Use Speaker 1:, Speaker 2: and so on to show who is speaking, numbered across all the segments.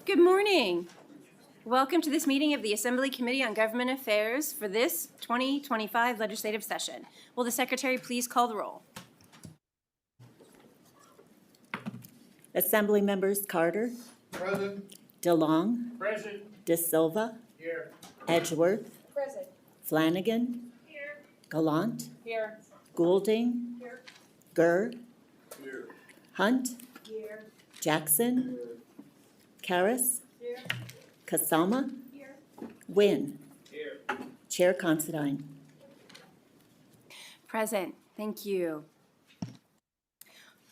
Speaker 1: Good morning. Welcome to this meeting of the Assembly Committee on Government Affairs for this 2025 legislative session. Will the Secretary please call the roll?
Speaker 2: Assembly members Carter,
Speaker 3: Present.
Speaker 2: DeLong,
Speaker 3: Present.
Speaker 2: De Silva,
Speaker 3: Here.
Speaker 2: Edgeworth,
Speaker 4: Present.
Speaker 2: Flanagan,
Speaker 4: Here.
Speaker 2: Gallant,
Speaker 4: Here.
Speaker 2: Goulding,
Speaker 4: Here.
Speaker 2: Gurr,
Speaker 3: Here.
Speaker 2: Hunt,
Speaker 4: Here.
Speaker 2: Jackson, Karras,
Speaker 4: Here.
Speaker 2: Kasama,
Speaker 4: Here.
Speaker 2: Wynn.
Speaker 3: Here.
Speaker 2: Chair Considine.
Speaker 1: Present. Thank you.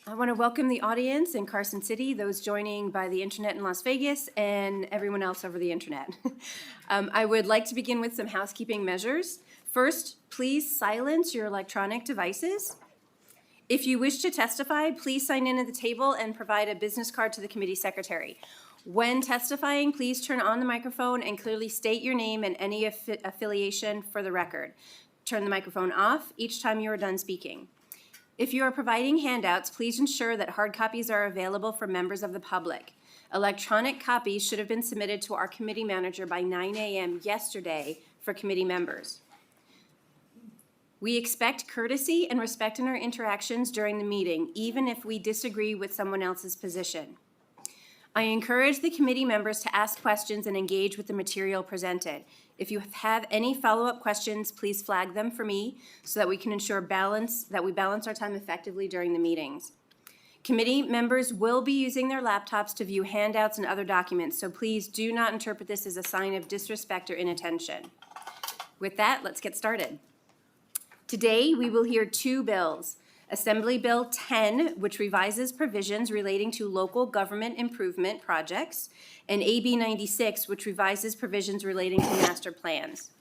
Speaker 1: I want to welcome the audience in Carson City, those joining by the internet in Las Vegas, and everyone else over the internet. I would like to begin with some housekeeping measures. First, please silence your electronic devices. If you wish to testify, please sign in at the table and provide a business card to the committee secretary. When testifying, please turn on the microphone and clearly state your name and any affiliation for the record. Turn the microphone off each time you are done speaking. If you are providing handouts, please ensure that hard copies are available for members of the public. Electronic copies should have been submitted to our committee manager by 9 a.m. yesterday for committee members. We expect courtesy and respect in our interactions during the meeting, even if we disagree with someone else's position. I encourage the committee members to ask questions and engage with the material presented. If you have any follow-up questions, please flag them for me so that we can ensure that we balance our time effectively during the meetings. Committee members will be using their laptops to view handouts and other documents, so please do not interpret this as a sign of disrespect or inattention. With that, let's get started. Today, we will hear two bills. Assembly Bill 10, which revises provisions relating to local government improvement projects, and AB 96, which revises provisions relating to master plans.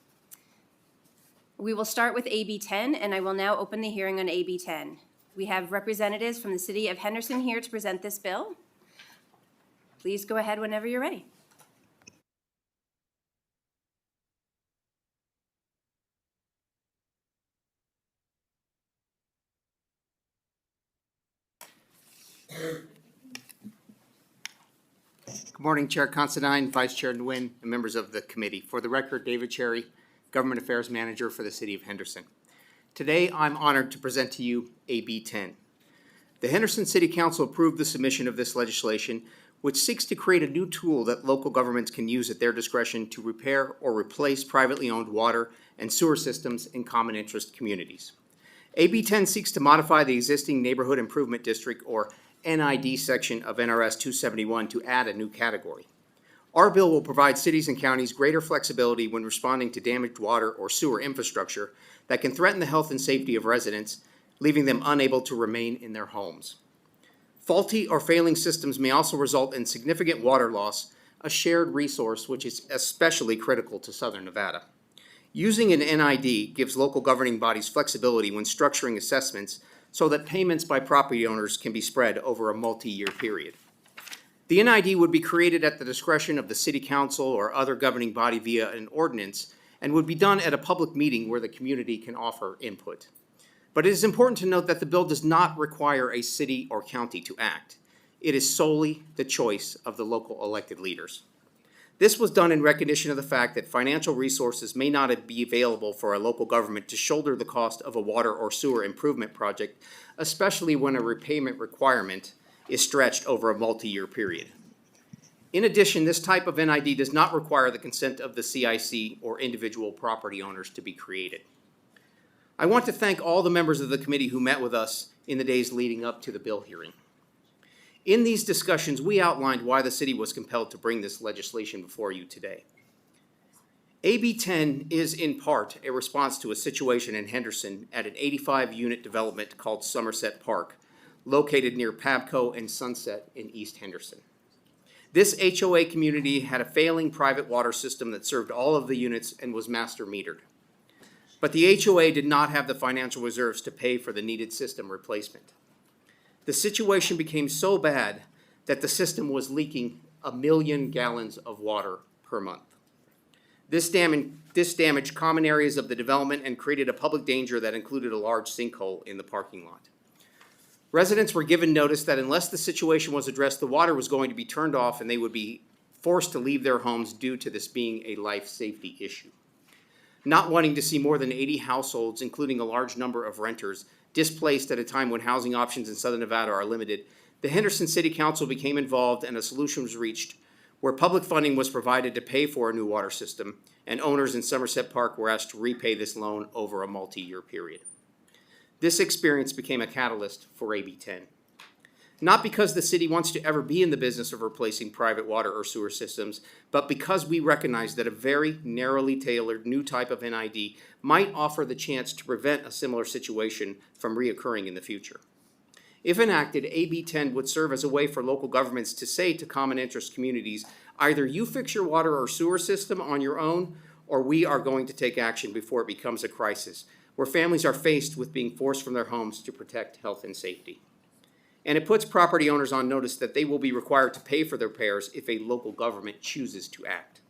Speaker 1: We will start with AB 10, and I will now open the hearing on AB 10. We have representatives from the City of Henderson here to present this bill. Please go ahead whenever you're ready.
Speaker 5: Good morning, Chair Considine, Vice Chair Nguyen, and members of the committee. For the record, David Cherry, Government Affairs Manager for the City of Henderson. Today, I'm honored to present to you AB 10. The Henderson City Council approved the submission of this legislation, which seeks to create a new tool that local governments can use at their discretion to repair or replace privately owned water and sewer systems in common interest communities. AB 10 seeks to modify the existing Neighborhood Improvement District, or NID section of NRS 271 to add a new category. Our bill will provide cities and counties greater flexibility when responding to damaged water or sewer infrastructure that can threaten the health and safety of residents, leaving them unable to remain in their homes. Faulty or failing systems may also result in significant water loss, a shared resource which is especially critical to Southern Nevada. Using an NID gives local governing bodies flexibility when structuring assessments so that payments by property owners can be spread over a multi-year period. The NID would be created at the discretion of the City Council or other governing body via an ordinance and would be done at a public meeting where the community can offer input. But it is important to note that the bill does not require a city or county to act. It is solely the choice of the local elected leaders. This was done in recognition of the fact that financial resources may not be available for a local government to shoulder the cost of a water or sewer improvement project, especially when a repayment requirement is stretched over a multi-year period. In addition, this type of NID does not require the consent of the CIC or individual property owners to be created. I want to thank all the members of the committee who met with us in the days leading up to the bill hearing. In these discussions, we outlined why the city was compelled to bring this legislation before you today. AB 10 is in part a response to a situation in Henderson at an 85-unit development called Somerset Park, located near Pabco and Sunset in East Henderson. This HOA community had a failing private water system that served all of the units and was master metered. But the HOA did not have the financial reserves to pay for the needed system replacement. The situation became so bad that the system was leaking 1 million gallons of water per month. This damaged common areas of the development and created a public danger that included a large sinkhole in the parking lot. Residents were given notice that unless the situation was addressed, the water was going to be turned off and they would be forced to leave their homes due to this being a life safety issue. Not wanting to see more than 80 households, including a large number of renters, displaced at a time when housing options in Southern Nevada are limited, the Henderson City Council became involved and a solution was reached where public funding was provided to pay for a new water system, and owners in Somerset Park were asked to repay this loan over a multi-year period. This experience became a catalyst for AB 10. Not because the city wants to ever be in the business of replacing private water or sewer systems, but because we recognize that a very narrowly tailored new type of NID might offer the chance to prevent a similar situation from reoccurring in the future. If enacted, AB 10 would serve as a way for local governments to say to common interest communities, either you fix your water or sewer system on your own, or we are going to take action before it becomes a crisis, where families are faced with being forced from their homes to protect health and safety. And it puts property owners on notice that they will be required to pay for their repairs if a local government chooses to act.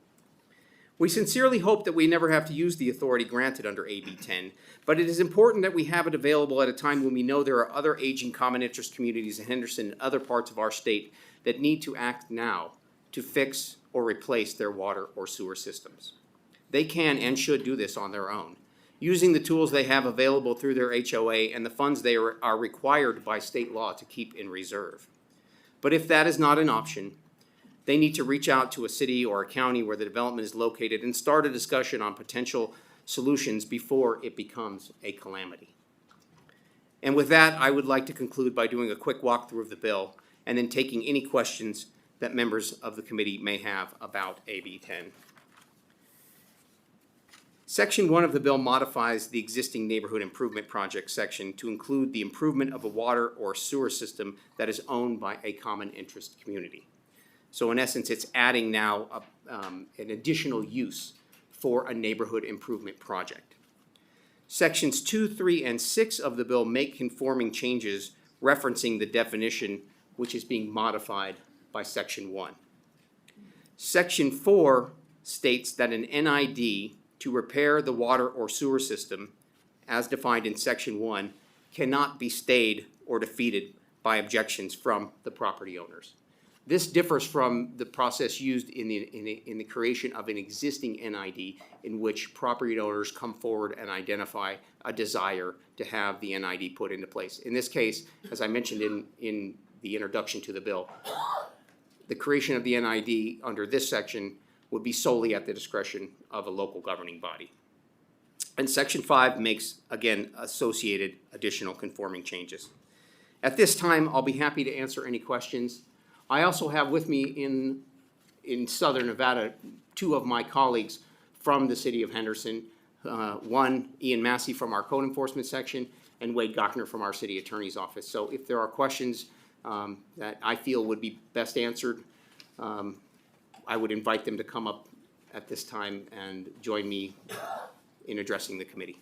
Speaker 5: We sincerely hope that we never have to use the authority granted under AB 10, but it is important that we have it available at a time when we know there are other aging common interest communities in Henderson and other parts of our state that need to act now to fix or replace their water or sewer systems. They can and should do this on their own, using the tools they have available through their HOA and the funds they are required by state law to keep in reserve. But if that is not an option, they need to reach out to a city or a county where the development is located and start a discussion on potential solutions before it becomes a calamity. And with that, I would like to conclude by doing a quick walkthrough of the bill and then taking any questions that members of the committee may have about AB 10. Section 1 of the bill modifies the existing neighborhood improvement project section to include the improvement of a water or sewer system that is owned by a common interest community. So in essence, it's adding now an additional use for a neighborhood improvement project. Sections 2, 3, and 6 of the bill make conforming changes referencing the definition which is being modified by Section 1. Section 4 states that an NID to repair the water or sewer system, as defined in Section 1, cannot be stayed or defeated by objections from the property owners. This differs from the process used in the creation of an existing NID in which property owners come forward and identify a desire to have the NID put into place. In this case, as I mentioned in the introduction to the bill, the creation of the NID under this section would be solely at the discretion of a local governing body. And Section 5 makes, again, associated additional conforming changes. At this time, I'll be happy to answer any questions. I also have with me in Southern Nevada 2 of my colleagues from the city of Henderson. One, Ian Massey from our code enforcement section, and Wade Gochner from our city attorney's office. So if there are questions that I feel would be best answered, I would invite them to come up at this time and join me in addressing the committee.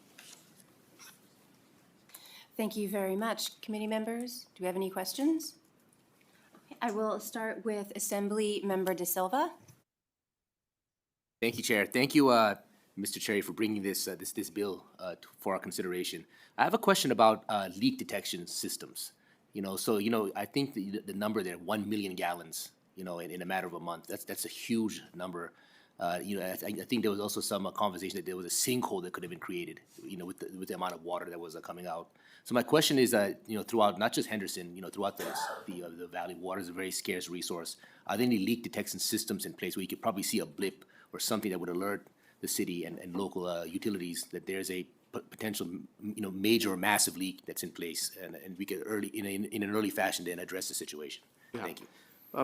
Speaker 1: Thank you very much. Committee members, do we have any questions? I will start with Assembly Member De Silva.
Speaker 4: Thank you, Chair. Thank you, Mr. Cherry, for bringing this bill for our consideration. I have a question about leak detection systems. I think the number there, 1 million gallons, in a matter of a month. That's a huge number. I think there was also some conversation that there was a sinkhole that could have been created, with the amount of water that was coming out. So my question is, throughout not just Henderson, throughout the valley, water is a very scarce resource. Are there any leak detection systems in place where you could probably see a blip or something that would alert the city and local utilities that there's a potential, major or massive leak that's in place, and we could in an early fashion then address the situation?
Speaker 5: Yeah.
Speaker 4: Thank you.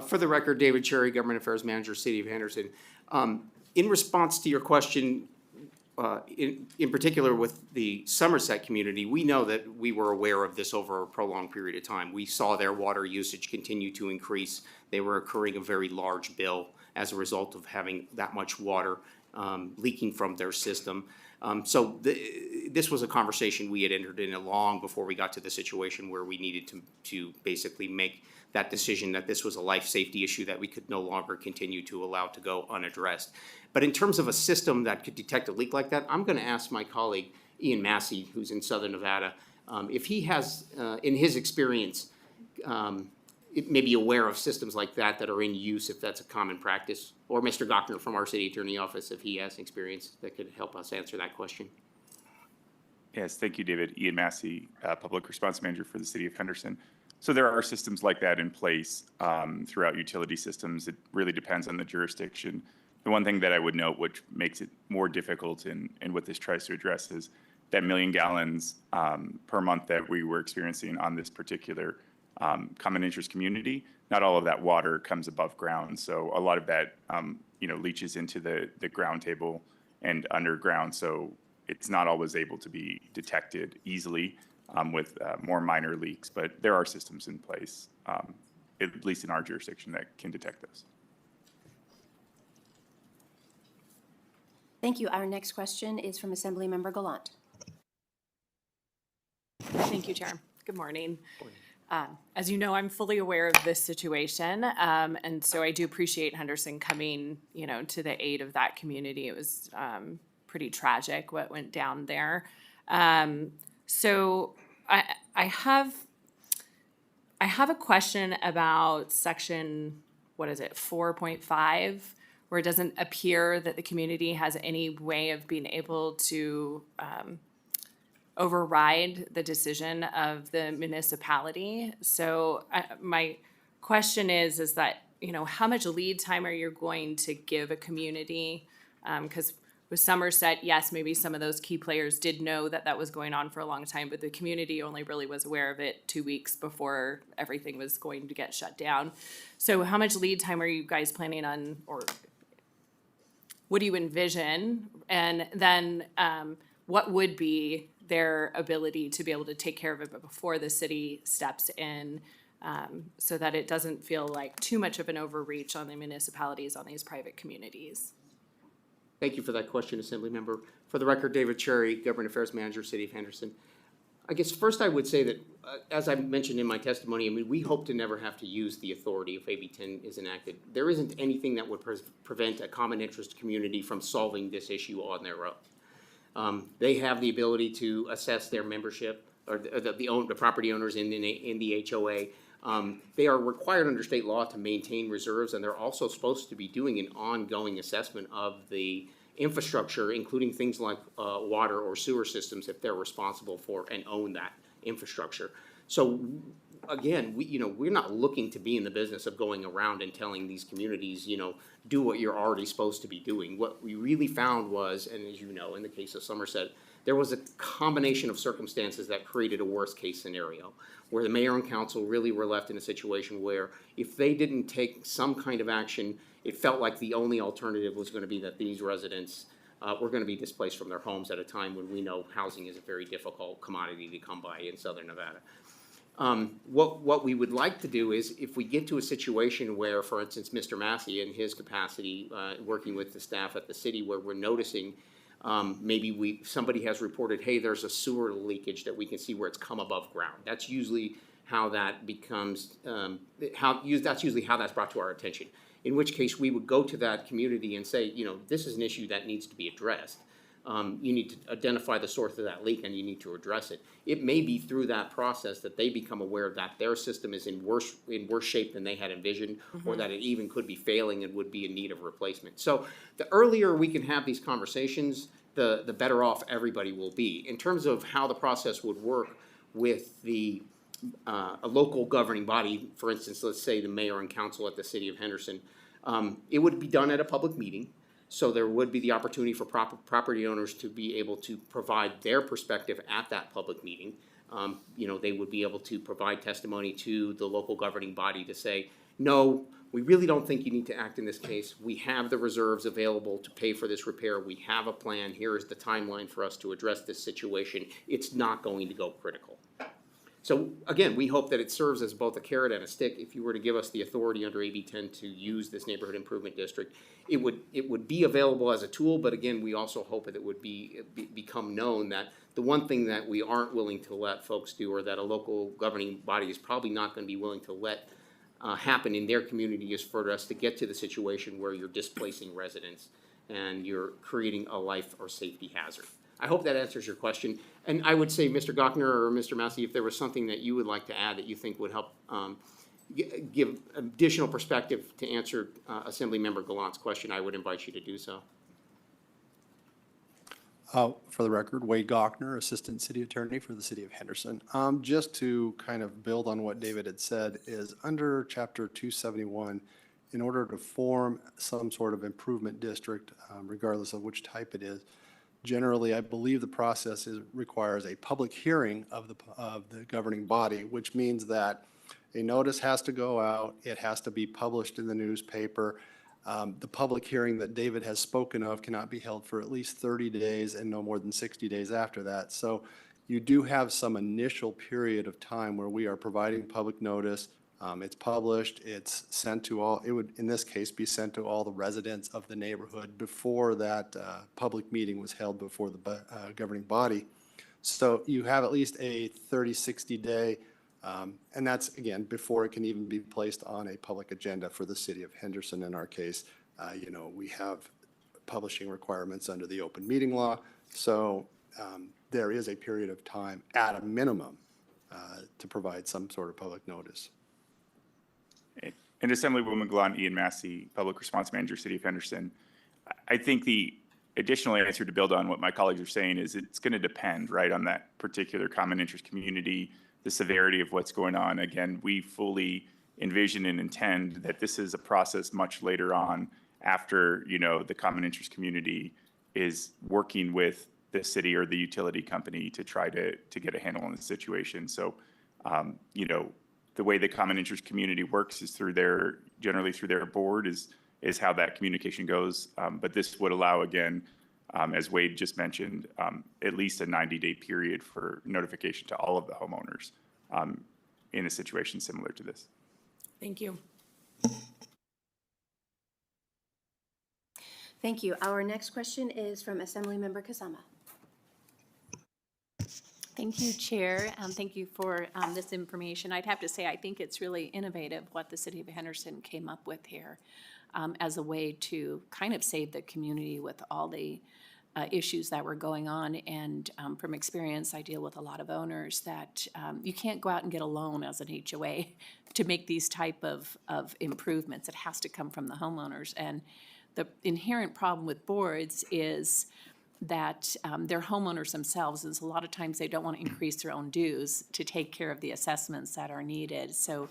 Speaker 5: For the record, David Cherry, Government Affairs Manager, City of Henderson. In response to your question, in particular with the Somerset community, we know that we were aware of this over a prolonged period of time. We saw their water usage continue to increase. They were incurring a very large bill as a result of having that much water leaking from their system. So this was a conversation we had entered in long before we got to the situation where we needed to basically make that decision that this was a life safety issue that we could no longer continue to allow to go unaddressed. But in terms of a system that could detect a leak like that, I'm going to ask my colleague Ian Massey, who's in Southern Nevada, if he has, in his experience, it may be aware of systems like that that are in use, if that's a common practice. Or Mr. Gochner from our city attorney office, if he has experience that could help us answer that question.
Speaker 6: Yes, thank you, David. Ian Massey, Public Response Manager for the City of Henderson. So there are systems like that in place throughout utility systems. It really depends on the jurisdiction. The one thing that I would note, which makes it more difficult and what this tries to address, is that 1 million gallons per month that we were experiencing on this particular common interest community. Not all of that water comes above ground, so a lot of that leaches into the ground table and underground. So it's not always able to be detected easily with more minor leaks, but there are systems in place, at least in our jurisdiction, that can detect those.
Speaker 1: Thank you. Our next question is from Assemblymember Gallant.
Speaker 7: Thank you, Chair. Good morning. As you know, I'm fully aware of this situation, and so I do appreciate Henderson coming, to the aid of that community. It was pretty tragic what went down there. So I have a question about section, 4.5, where it doesn't appear that the community has any way of being able to override the decision of the municipality. So my question is that, how much lead time are you going to give a community? Because with Somerset, yes, maybe some of those key players did know that that was going on for a long time, but the community only really was aware of it 2 weeks before everything was going to get shut down. So how much lead time are you guys planning on, or what do you envision? And then what would be their ability to be able to take care of it before the city steps in, so that it doesn't feel like too much of an overreach on the municipalities, on these private communities?
Speaker 5: Thank you for that question, Assemblymember. For the record, David Cherry, Government Affairs Manager, City of Henderson. I guess first I would say that, as I mentioned in my testimony, we hope to never have to use the authority if AB 10 is enacted. There isn't anything that would prevent a common interest community from solving this issue on their own. They have the ability to assess their membership, or the property owners in the HOA. They are required under state law to maintain reserves, and they're also supposed to be doing an ongoing assessment of the infrastructure, including things like water or sewer systems, if they're responsible for and own that infrastructure. So again, we're not looking to be in the business of going around and telling these communities, do what you're already supposed to be doing. What we really found was, and as you know, in the case of Somerset, there was a combination of circumstances that created a worst case scenario, where the mayor and council really were left in a situation where if they didn't take some kind of action, it felt like the only alternative was going to be that these residents were going to be displaced from their homes at a time when we know housing is a very difficult commodity to come by in southern Nevada. What we would like to do is, if we get to a situation where, for instance, Mr. Massey in his capacity, working with the staff at the city, where we're noticing maybe somebody has reported, hey, there's a sewer leakage that we can see where it's come above ground. That's usually how that becomes, that's usually how that's brought to our attention. In which case, we would go to that community and say, this is an issue that needs to be addressed. You need to identify the source of that leak and you need to address it. It may be through that process that they become aware that their system is in worse shape than they had envisioned, or that it even could be failing and would be in need of replacement. So the earlier we can have these conversations, the better off everybody will be. In terms of how the process would work with a local governing body, for instance, let's say the mayor and council at the city of Henderson, it would be done at a public meeting. So there would be the opportunity for property owners to be able to provide their perspective at that public meeting. They would be able to provide testimony to the local governing body to say, no, we really don't think you need to act in this case. We have the reserves available to pay for this repair. We have a plan. Here is the timeline for us to address this situation. It's not going to go critical. So again, we hope that it serves as both a carrot and a stick. If you were to give us the authority under AB 10 to use this neighborhood improvement district, it would be available as a tool. But again, we also hope that it would become known that the one thing that we aren't willing to let folks do, or that a local governing body is probably not going to be willing to let happen in their community, is for us to get to the situation where you're displacing residents and you're creating a life or safety hazard. I hope that answers your question. And I would say, Mr. Gochner or Mr. Massey, if there was something that you would like to add that you think would help give additional perspective to answer Assemblymember Gallant's question, I would invite you to do so.
Speaker 8: For the record, Wade Gochner, Assistant City Attorney for the City of Henderson. Just to kind of build on what David had said, is under Chapter 271, in order to form some sort of improvement district, regardless of which type it is, generally, I believe the process requires a public hearing of the governing body, which means that a notice has to go out, it has to be published in the newspaper. The public hearing that David has spoken of cannot be held for at least 30 days and no more than 60 days after that. So you do have some initial period of time where we are providing public notice. It's published, it's sent to all, it would, in this case, be sent to all the residents of the neighborhood before that public meeting was held before the governing body. So you have at least a 30, 60-day, and that's, again, before it can even be placed on a public agenda for the city of Henderson in our case. We have publishing requirements under the open meeting law. So there is a period of time at a minimum to provide some sort of public notice.
Speaker 6: And Assemblywoman Gallant, Ian Massey, Public Response Manager, City of Henderson. I think the additional answer to build on what my colleagues are saying is it's going to depend, right, on that particular common interest community, the severity of what's going on. Again, we fully envision and intend that this is a process much later on after, the common interest community is working with the city or the utility company to try to get a handle on the situation. So, the way the common interest community works is generally through their board is how that communication goes. But this would allow, again, as Wade just mentioned, at least a 90-day period for notification to all of the homeowners in a situation similar to this.
Speaker 7: Thank you.
Speaker 1: Thank you. Our next question is from Assemblymember Kasama.
Speaker 9: Thank you, Chair. Thank you for this information. I'd have to say, I think it's really innovative what the City of Henderson came up with here as a way to kind of save the community with all the issues that were going on. And from experience, I deal with a lot of owners that you can't go out and get a loan as an HOA to make these type of improvements. It has to come from the homeowners. And the inherent problem with boards is that they're homeowners themselves, and so a lot of times they don't want to increase their own dues to take care of the assessments that are needed. So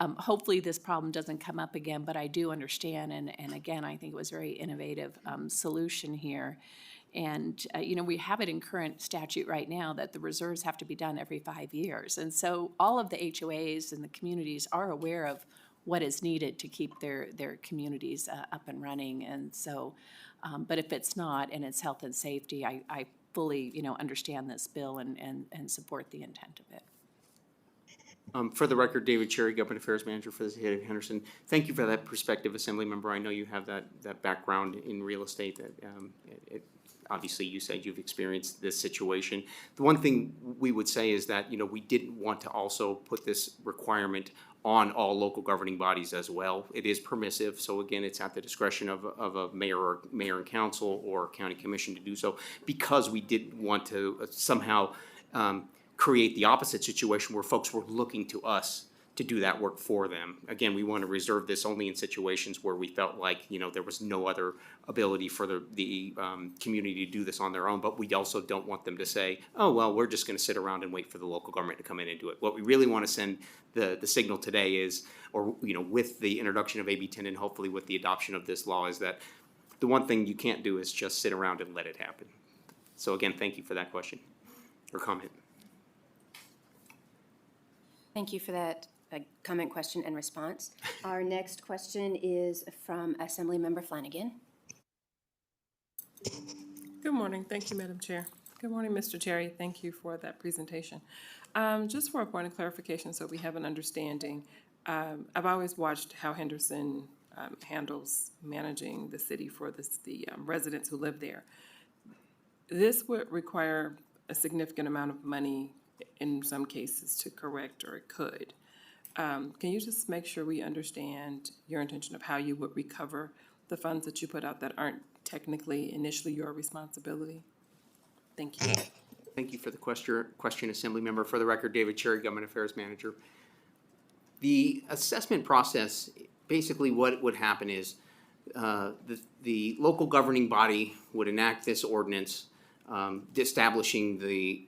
Speaker 9: hopefully this problem doesn't come up again, but I do understand, and again, I think it was a very innovative solution here. And, we have it in current statute right now that the reserves have to be done every 5 years. And so all of the HOAs and the communities are aware of what is needed to keep their communities up and running. And so, but if it's not, and it's health and safety, I fully, understand this bill and support the intent of it.
Speaker 5: For the record, David Cherry, Government Affairs Manager for the City of Henderson. Thank you for that perspective, Assemblymember. I know you have that background in real estate that obviously you said you've experienced this situation. The one thing we would say is that, we didn't want to also put this requirement on all local governing bodies as well. It is permissive, so again, it's at the discretion of a mayor and council or county commission to do so, because we didn't want to somehow create the opposite situation where folks were looking to us to do that work for them. Again, we want to reserve this only in situations where we felt like, there was no other ability for the community to do this on their own, but we also don't want them to say, oh, well, we're just going to sit around and wait for the local government to come in and do it. What we really want to send the signal today is, or, with the introduction of AB 10 and hopefully with the adoption of this law, is that the one thing you can't do is just sit around and let it happen. So again, thank you for that question or comment.
Speaker 1: Thank you for that comment, question, and response. Our next question is from Assemblymember Flanagan.
Speaker 10: Good morning. Thank you, Madam Chair. Good morning, Mr. Cherry. Thank you for that presentation. Just for a point of clarification so we have an understanding, I've always watched how Henderson handles managing the city for the residents who live there. This would require a significant amount of money in some cases to correct, or it could. Can you just make sure we understand your intention of how you would recover the funds that you put out that aren't technically initially your responsibility? Thank you.
Speaker 5: Thank you for the question, Assemblymember. For the record, David Cherry, Government Affairs Manager. The assessment process, basically what would happen is the local governing body would enact this ordinance establishing the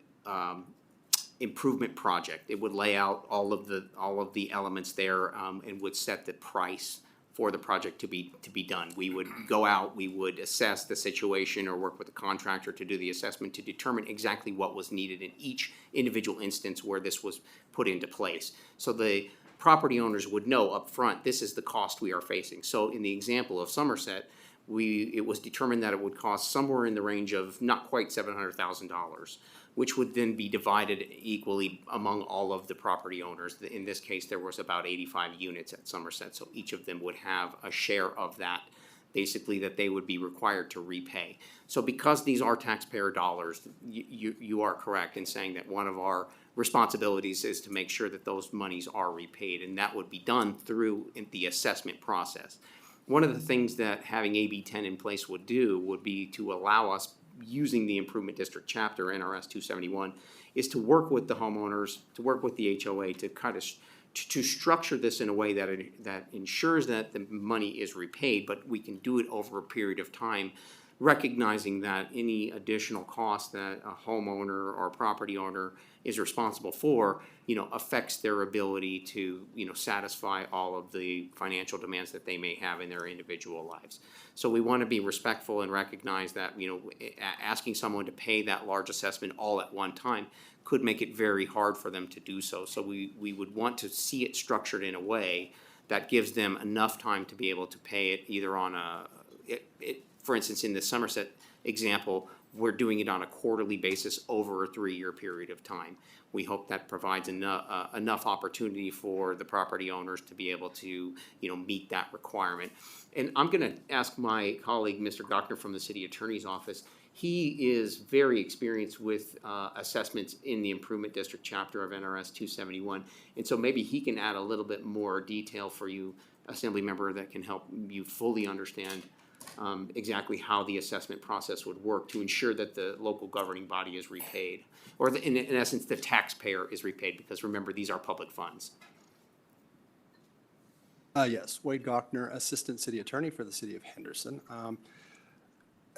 Speaker 5: improvement project. It would lay out all of the elements there and would set the price for the project to be done. We would go out, we would assess the situation or work with the contractor to do the assessment to determine exactly what was needed in each individual instance where this was put into place. So the property owners would know up front, this is the cost we are facing. So in the example of Somerset, it was determined that it would cost somewhere in the range of not quite $700,000, which would then be divided equally among all of the property owners. In this case, there was about 85 units at Somerset, so each of them would have a share of that, basically, that they would be required to repay. So because these are taxpayer dollars, you are correct in saying that one of our responsibilities is to make sure that those monies are repaid, and that would be done through the assessment process. One of the things that having AB 10 in place would do would be to allow us, using the Improvement District chapter, NRS 271, is to work with the homeowners, to work with the HOA to kind of to structure this in a way that ensures that the money is repaid, but we can do it over a period of time, recognizing that any additional cost that a homeowner or a property owner is responsible for, affects their ability to, satisfy all of the financial demands that they may have in their individual lives. So we want to be respectful and recognize that, asking someone to pay that large assessment all at one time could make it very hard for them to do so. So we would want to see it structured in a way that gives them enough time to be able to pay it either on for instance, in the Somerset example, we're doing it on a quarterly basis over a 3-year period of time. We hope that provides enough opportunity for the property owners to be able to, meet that requirement. And I'm going to ask my colleague, Mr. Gochner from the City Attorney's Office. He is very experienced with assessments in the Improvement District chapter of NRS 271, and so maybe he can add a little bit more detail for you, Assembly Member, that can help you fully understand exactly how the assessment process would work to ensure that the local governing body is repaid, or in essence, the taxpayer is repaid, because remember, these are public funds.
Speaker 8: Yes, Wade Gochner, Assistant City Attorney for the City of Henderson.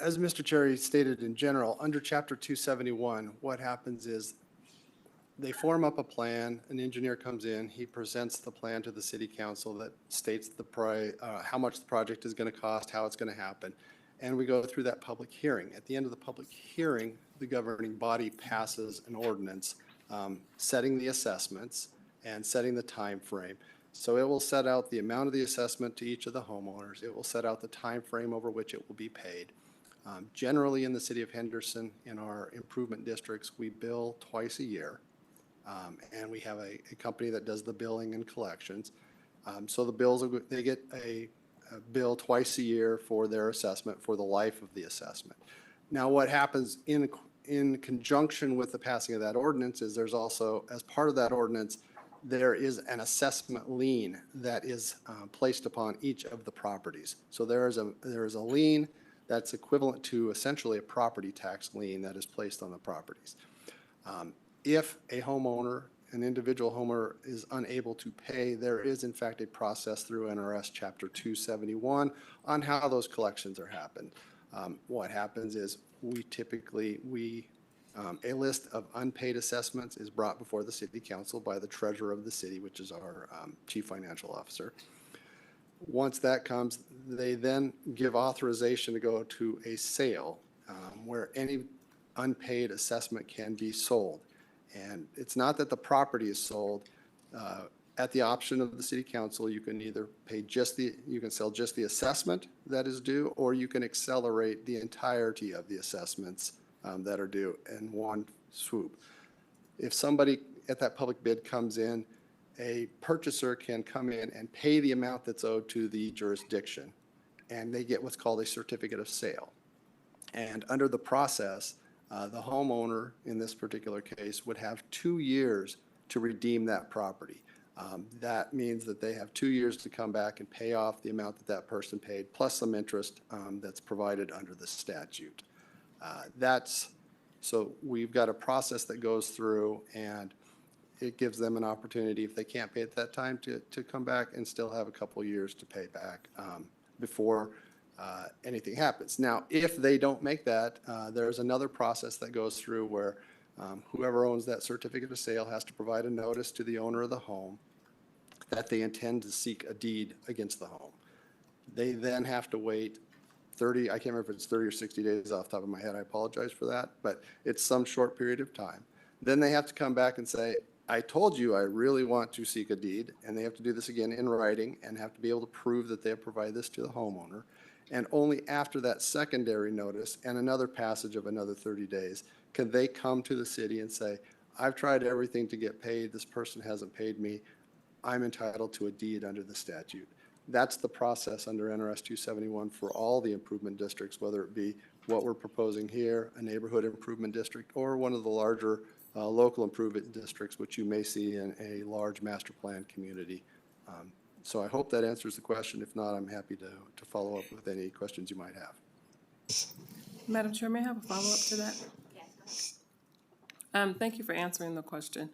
Speaker 8: As Mr. Cherry stated in general, under Chapter 271, what happens is they form up a plan, an engineer comes in, he presents the plan to the city council that states how much the project is going to cost, how it's going to happen, and we go through that public hearing. At the end of the public hearing, the governing body passes an ordinance setting the assessments and setting the time frame. So it will set out the amount of the assessment to each of the homeowners. It will set out the time frame over which it will be paid. Generally, in the city of Henderson, in our improvement districts, we bill twice a year. And we have a company that does the billing and collections. So the bills, they get a bill twice a year for their assessment for the life of the assessment. Now, what happens in conjunction with the passing of that ordinance is there's also, as part of that ordinance, there is an assessment lien that is placed upon each of the properties. So there is a lien that's equivalent to essentially a property tax lien that is placed on the properties. If a homeowner, an individual homeowner, is unable to pay, there is in fact a process through NRS Chapter 271 on how those collections are happened. What happens is a list of unpaid assessments is brought before the city council by the treasurer of the city, which is our chief financial officer. Once that comes, they then give authorization to go to a sale where any unpaid assessment can be sold. And it's not that the property is sold. At the option of the city council, you can either pay you can sell just the assessment that is due, or you can accelerate the entirety of the assessments that are due in one swoop. If somebody at that public bid comes in, a purchaser can come in and pay the amount that's owed to the jurisdiction, and they get what's called a certificate of sale. And under the process, the homeowner in this particular case would have 2 years to redeem that property. That means that they have 2 years to come back and pay off the amount that that person paid, plus some interest that's provided under the statute. So we've got a process that goes through, and it gives them an opportunity, if they can't pay at that time, to come back and still have a couple years to pay back before anything happens. Now, if they don't make that, there's another process that goes through where whoever owns that certificate of sale has to provide a notice to the owner of the home that they intend to seek a deed against the home. They then have to wait 30, I can't remember if it's 30 or 60 days off the top of my head, I apologize for that, but it's some short period of time. Then they have to come back and say, I told you I really want to seek a deed, and they have to do this again in writing and have to be able to prove that they have provided this to the homeowner. And only after that secondary notice and another passage of another 30 days can they come to the city and say, I've tried everything to get paid, this person hasn't paid me, I'm entitled to a deed under the statute. That's the process under NRS 271 for all the improvement districts, whether it be what we're proposing here, a neighborhood improvement district, or one of the larger local improvement districts, which you may see in a large master plan community. So I hope that answers the question. If not, I'm happy to follow up with any questions you might have.
Speaker 10: Madam Chair, may I have a follow-up to that? Thank you for answering the question.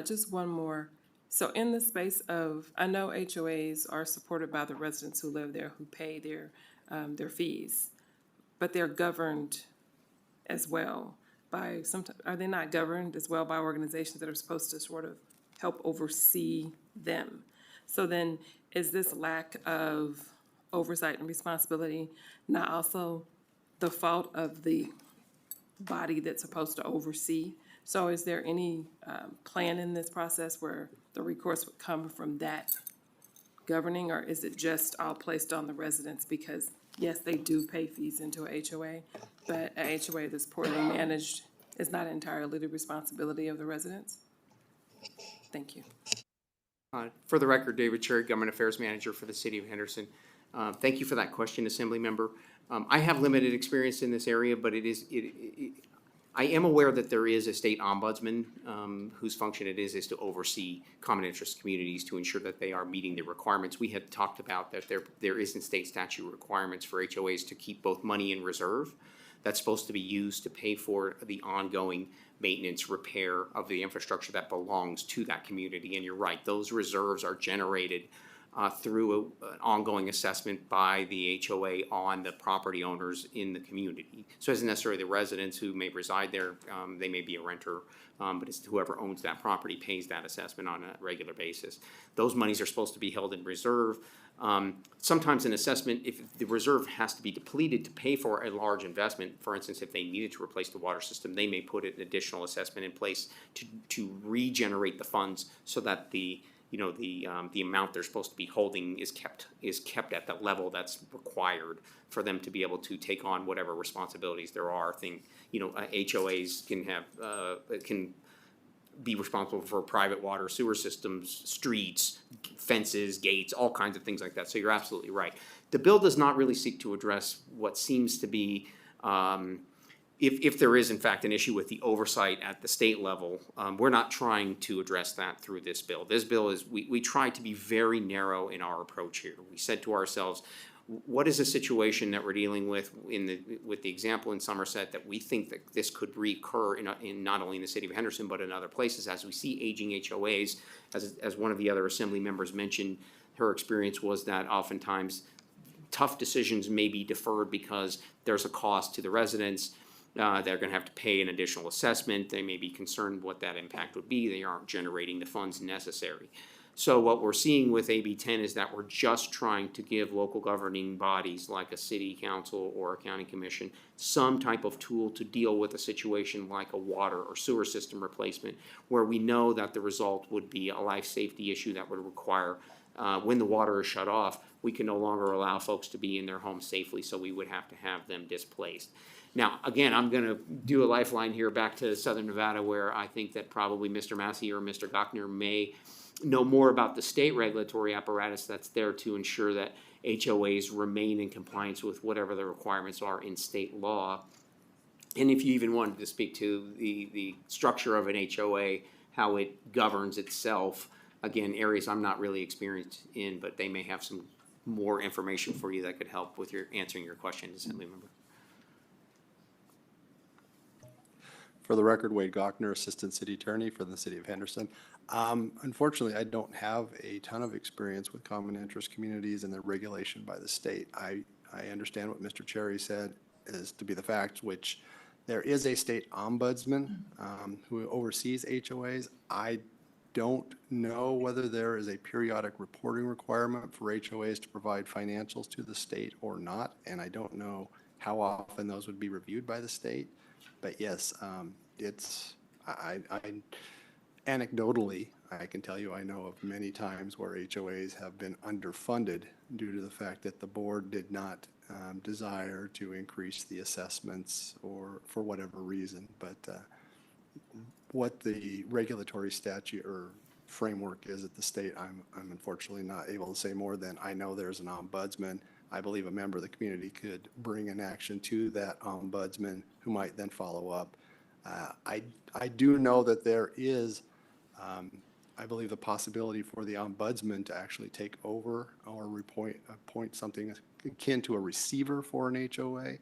Speaker 10: Just one more. So in the space of, I know HOAs are supported by the residents who live there, who pay their fees, but they're governed as well by are they not governed as well by organizations that are supposed to sort of help oversee them? So then, is this lack of oversight and responsibility not also the fault of the body that's supposed to oversee? So is there any plan in this process where the recourse would come from that governing, or is it just all placed on the residents? Because yes, they do pay fees into a HOA, but a HOA that's poorly managed is not entirely the responsibility of the residents? Thank you.
Speaker 5: For the record, David Cherry, Government Affairs Manager for the City of Henderson. Thank you for that question, Assembly Member. I have limited experience in this area, but I am aware that there is a state ombudsman whose function it is to oversee common interest communities to ensure that they are meeting the requirements. We had talked about that there is in state statute requirements for HOAs to keep both money in reserve that's supposed to be used to pay for the ongoing maintenance, repair of the infrastructure that belongs to that community. And you're right, those reserves are generated through an ongoing assessment by the HOA on the property owners in the community. So it isn't necessarily the residents who may reside there, they may be a renter, but it's whoever owns that property pays that assessment on a regular basis. Those monies are supposed to be held in reserve. Sometimes an assessment, if the reserve has to be depleted to pay for a large investment, for instance, if they needed to replace the water system, they may put an additional assessment in place to regenerate the funds so that the amount they're supposed to be holding is kept at the level that's required for them to be able to take on whatever responsibilities there are. HOAs can be responsible for private water, sewer systems, streets, fences, gates, all kinds of things like that. So you're absolutely right. The bill does not really seek to address what seems to be if there is in fact an issue with the oversight at the state level. We're not trying to address that through this bill. This bill is, we try to be very narrow in our approach here. We said to ourselves, what is a situation that we're dealing with with the example in Somerset that we think that this could recur in not only in the city of Henderson but in other places as we see aging HOAs. As one of the other assembly members mentioned, her experience was that oftentimes tough decisions may be deferred because there's a cost to the residents. They're going to have to pay an additional assessment. They may be concerned what that impact would be. They aren't generating the funds necessary. So what we're seeing with AB 10 is that we're just trying to give local governing bodies like a city council or a county commission some type of tool to deal with a situation like a water or sewer system replacement, where we know that the result would be a life safety issue that would require, when the water is shut off, we can no longer allow folks to be in their homes safely, so we would have to have them displaced. Now, again, I'm going to do a lifeline here back to Southern Nevada, where I think that probably Mr. Massey or Mr. Gochner may know more about the state regulatory apparatus that's there to ensure that HOAs remain in compliance with whatever the requirements are in state law. And if you even wanted to speak to the structure of an HOA, how it governs itself, again, areas I'm not really experienced in, but they may have some more information for you that could help with your answering your question, Assembly Member.
Speaker 8: For the record, Wade Gochner, Assistant City Attorney for the City of Henderson. Unfortunately, I don't have a ton of experience with common interest communities and their regulation by the state. I understand what Mr. Cherry said is to be the fact, which there is a state ombudsman who oversees HOAs. I don't know whether there is a periodic reporting requirement for HOAs to provide financials to the state or not, and I don't know how often those would be reviewed by the state. But yes, anecdotally, I can tell you I know of many times where HOAs have been underfunded due to the fact that the board did not desire to increase the assessments or for whatever reason. But what the regulatory statute or framework is at the state, I'm unfortunately not able to say more than I know there's an ombudsman. I believe a member of the community could bring an action to that ombudsman who might then follow up. I do know that there is, I believe, the possibility for the ombudsman to actually take over or appoint something akin to a receiver for an HOA,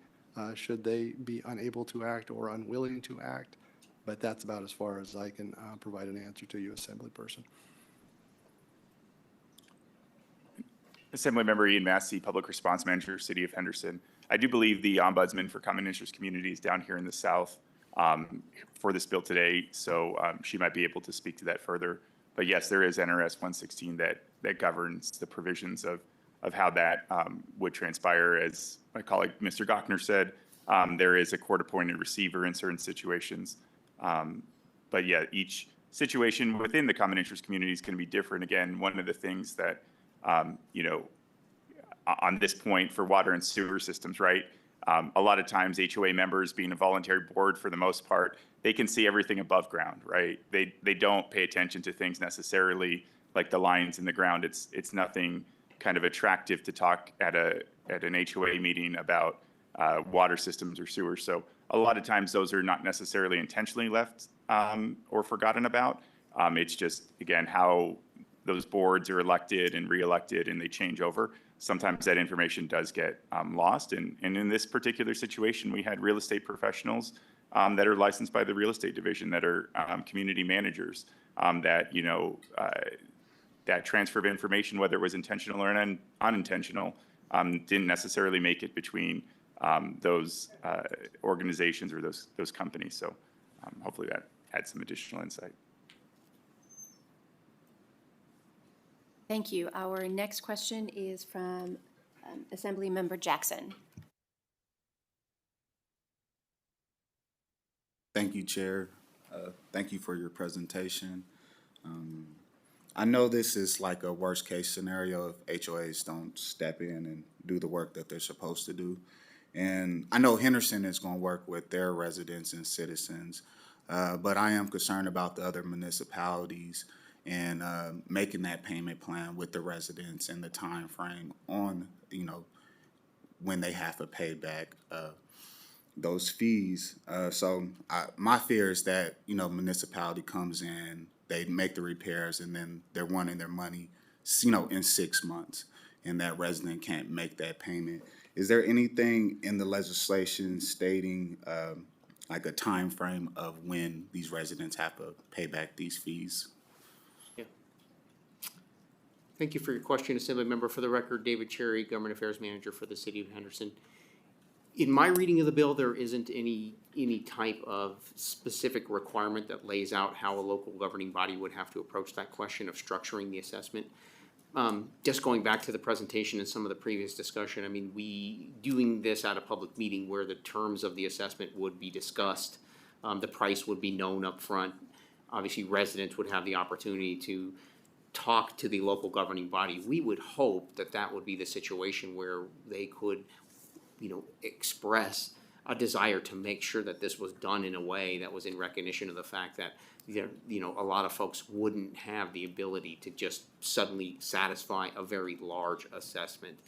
Speaker 8: should they be unable to act or unwilling to act. But that's about as far as I can provide an answer to you, Assemblyperson.
Speaker 6: Assemblymember Ian Massey, Public Response Manager, City of Henderson. I do believe the Ombudsman for Common Interest Communities down here in the South for this bill today, so she might be able to speak to that further. But yes, there is NRS 116 that governs the provisions of how that would transpire. As my colleague Mr. Gochner said, there is a court-appointed receiver in certain situations. But yeah, each situation within the common interest community is going to be different. Again, one of the things that you know, on this point for water and sewer systems, right? A lot of times HOA members, being a voluntary board for the most part, they can see everything above ground, right? They don't pay attention to things necessarily like the lines in the ground. It's nothing kind of attractive to talk at an HOA meeting about water systems or sewers. So a lot of times those are not necessarily intentionally left or forgotten about. It's just, again, how those boards are elected and re-elected and they change over. Sometimes that information does get lost. And in this particular situation, we had real estate professionals that are licensed by the real estate division that are community managers that, you know, that transfer of information, whether it was intentional or unintentional, didn't necessarily make it between those organizations or those companies. So hopefully that adds some additional insight.
Speaker 1: Thank you. Our next question is from Assemblymember Jackson.
Speaker 11: Thank you, Chair. Thank you for your presentation. I know this is like a worst-case scenario if HOAs don't step in and do the work that they're supposed to do. And I know Henderson is going to work with their residents and citizens, but I am concerned about the other municipalities and making that payment plan with the residents and the time frame on, you know, when they have to pay back those fees. So my fear is that, you know, municipality comes in, they make the repairs, and then they're wanting their money, you know, in 6 months, and that resident can't make that payment. Is there anything in the legislation stating like a time frame of when these residents have to pay back these fees?
Speaker 5: Thank you for your question, Assemblymember. For the record, David Cherry, Government Affairs Manager for the City of Henderson. In my reading of the bill, there isn't any type of specific requirement that lays out how a local governing body would have to approach that question of structuring the assessment. Just going back to the presentation and some of the previous discussion, I mean, doing this at a public meeting where the terms of the assessment would be discussed, the price would be known up front. Obviously, residents would have the opportunity to talk to the local governing body. We would hope that that would be the situation where they could, you know, express a desire to make sure that this was done in a way that was in recognition of the fact that, you know, a lot of folks wouldn't have the ability to just suddenly satisfy a very large assessment.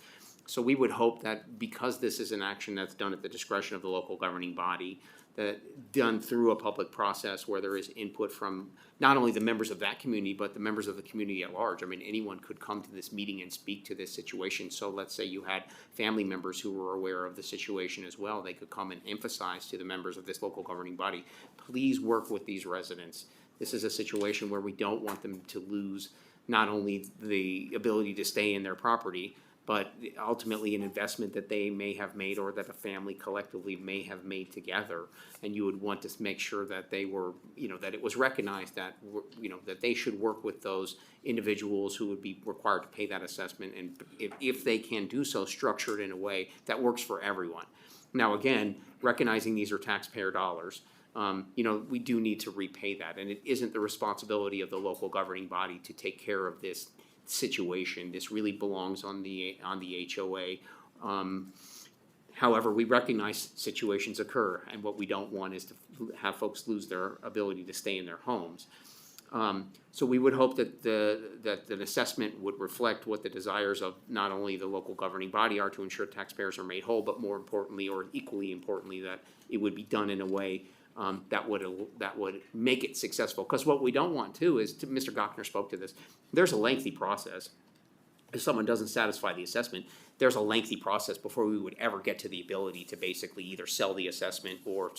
Speaker 5: So we would hope that because this is an action that's done at the discretion of the local governing body, that done through a public process where there is input from not only the members of that community, but the members of the community at large. I mean, anyone could come to this meeting and speak to this situation. So let's say you had family members who were aware of the situation as well. They could come and emphasize to the members of this local governing body, please work with these residents. This is a situation where we don't want them to lose not only the ability to stay in their property, but ultimately an investment that they may have made or that a family collectively may have made together. And you would want to make sure that they were, that it was recognized that, that they should work with those individuals who would be required to pay that assessment. And if they can do so, structured in a way that works for everyone. Now, again, recognizing these are taxpayer dollars, we do need to repay that. And it isn't the responsibility of the local governing body to take care of this situation. This really belongs on the HOA. However, we recognize situations occur, and what we don't want is to have folks lose their ability to stay in their homes. So we would hope that the assessment would reflect what the desires of not only the local governing body are to ensure taxpayers are made whole, but more importantly, or equally importantly, that it would be done in a way that would make it successful. Because what we don't want too is, Mr. Gochner spoke to this, there's a lengthy process. If someone doesn't satisfy the assessment, there's a lengthy process before we would ever get to the ability to basically either sell the assessment or,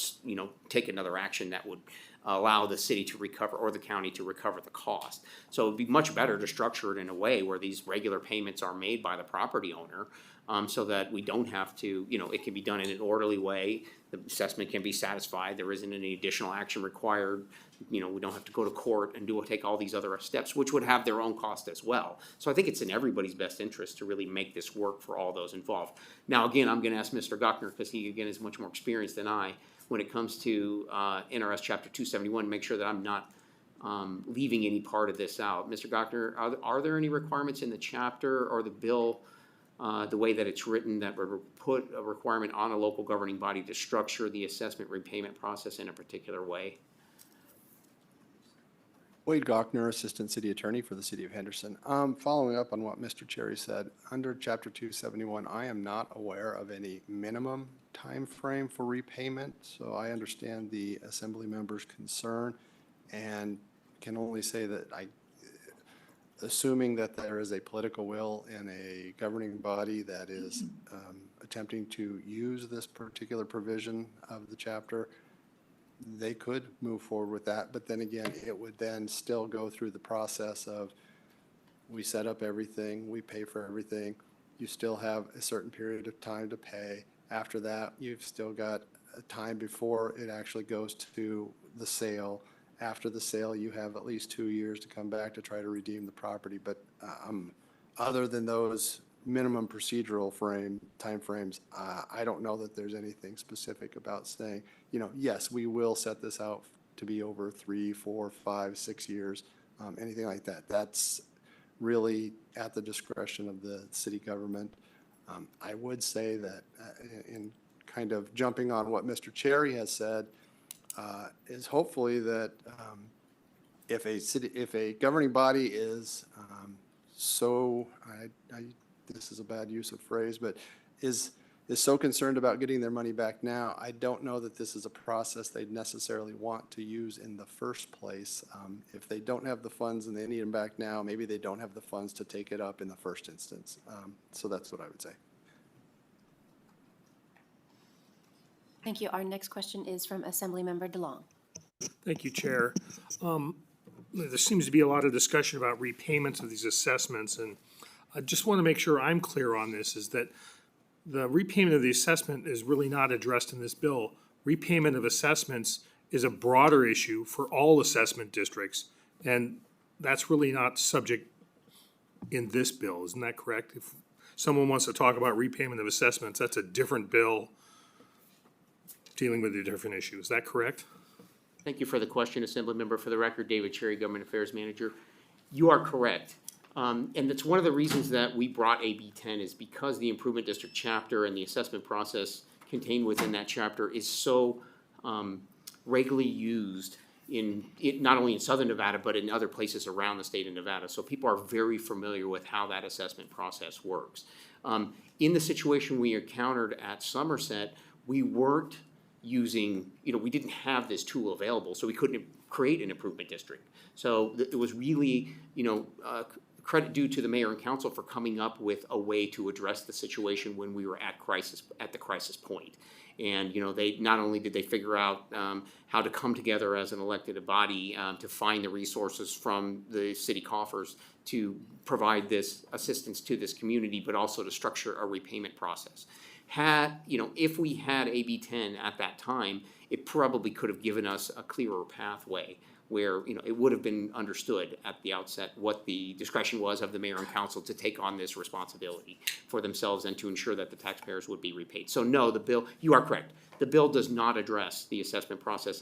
Speaker 5: take another action that would allow the city to recover or the county to recover the cost. So it'd be much better to structure it in a way where these regular payments are made by the property owner, so that we don't have to, it can be done in an orderly way. The assessment can be satisfied. There isn't any additional action required. We don't have to go to court and take all these other steps, which would have their own cost as well. So I think it's in everybody's best interest to really make this work for all those involved. Now, again, I'm going to ask Mr. Gochner, because he, again, is much more experienced than I when it comes to NRS Chapter 271, make sure that I'm not leaving any part of this out. Mr. Gochner, are there any requirements in the chapter or the bill, the way that it's written, that would put a requirement on a local governing body to structure the assessment repayment process in a particular way?
Speaker 8: Wade Gochner, Assistant City Attorney for the City of Henderson. Following up on what Mr. Cherry said, under Chapter 271, I am not aware of any minimum time frame for repayment, so I understand the Assembly member's concern and can only say that assuming that there is a political will in a governing body that is attempting to use this particular provision of the chapter, they could move forward with that. But then again, it would then still go through the process of, we set up everything, we pay for everything, you still have a certain period of time to pay. After that, you've still got a time before it actually goes to the sale. After the sale, you have at least 2 years to come back to try to redeem the property. But other than those minimum procedural timeframes, I don't know that there's anything specific about saying, yes, we will set this out to be over 3, 4, 5, 6 years, anything like that. That's really at the discretion of the city government. I would say that in kind of jumping on what Mr. Cherry has said, is hopefully that if a governing body is this is a bad use of phrase, but is so concerned about getting their money back now, I don't know that this is a process they'd necessarily want to use in the first place. If they don't have the funds and they need them back now, maybe they don't have the funds to take it up in the first instance. So that's what I would say.
Speaker 1: Thank you. Our next question is from Assemblymember DeLong.
Speaker 12: Thank you, Chair. There seems to be a lot of discussion about repayments of these assessments, and I just want to make sure I'm clear on this, is that the repayment of the assessment is really not addressed in this bill. Repayment of assessments is a broader issue for all assessment districts, and that's really not subject in this bill. Isn't that correct? If someone wants to talk about repayment of assessments, that's a different bill dealing with a different issue. Is that correct?
Speaker 5: Thank you for the question, Assemblymember. For the record, David Cherry, Government Affairs Manager. You are correct. And that's one of the reasons that we brought AB 10 is because the Improvement District chapter and the assessment process contained within that chapter is so regularly used not only in southern Nevada, but in other places around the state of Nevada. So people are very familiar with how that assessment process works. In the situation we encountered at Somerset, we weren't using, we didn't have this tool available, so we couldn't create an improvement district. So it was really, credit due to the mayor and council for coming up with a way to address the situation when we were at the crisis point. And, they, not only did they figure out how to come together as an elected body to find the resources from the city coffers to provide this assistance to this community, but also to structure a repayment process. If we had AB 10 at that time, it probably could have given us a clearer pathway where, it would have been understood at the outset what the discretion was of the mayor and council to take on this responsibility for themselves and to ensure that the taxpayers would be repaid. So no, the bill, you are correct. The bill does not address the assessment process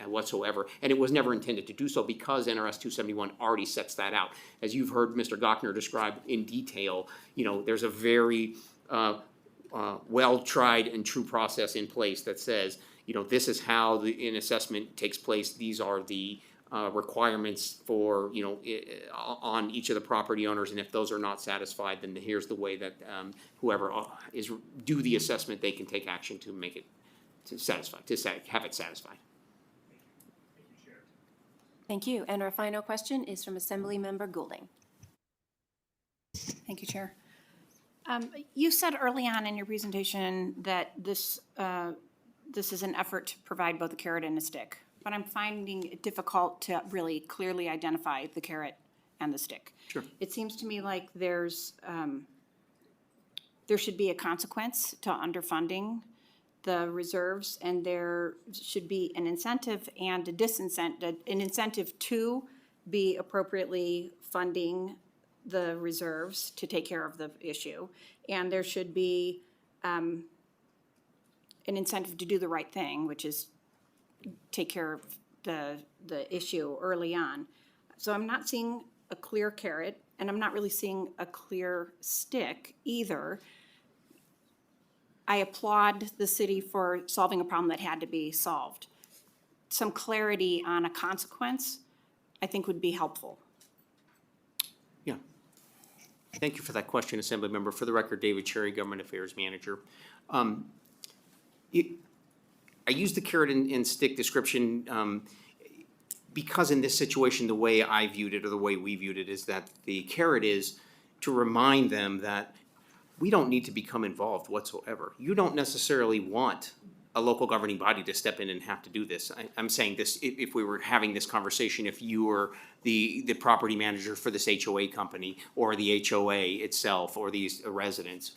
Speaker 5: whatsoever, and it was never intended to do so because NRS 271 already sets that out. As you've heard Mr. Gochner describe in detail, there's a very well-tried and true process in place that says, this is how an assessment takes place. These are the requirements for, on each of the property owners, and if those are not satisfied, then here's the way that whoever is do the assessment, they can take action to make it have it satisfied.
Speaker 1: Thank you. And our final question is from Assembly Member Goulding.
Speaker 13: Thank you, Chair. You said early on in your presentation that this is an effort to provide both a carrot and a stick, but I'm finding it difficult to really clearly identify the carrot and the stick.
Speaker 5: Sure.
Speaker 13: It seems to me like there should be a consequence to underfunding the reserves, and there should be an incentive and a disincentive, an incentive to be appropriately funding the reserves to take care of the issue, and there should be an incentive to do the right thing, which is take care of the issue early on. So I'm not seeing a clear carrot, and I'm not really seeing a clear stick either. I applaud the city for solving a problem that had to be solved. Some clarity on a consequence, I think, would be helpful.
Speaker 5: Yeah. Thank you for that question, Assembly Member. For the record, David Cherry, Government Affairs Manager. I used the carrot and stick description because in this situation, the way I viewed it or the way we viewed it is that the carrot is to remind them that we don't need to become involved whatsoever. You don't necessarily want a local governing body to step in and have to do this. I'm saying this, if we were having this conversation, if you were the property manager for this HOA company or the HOA itself or these residents,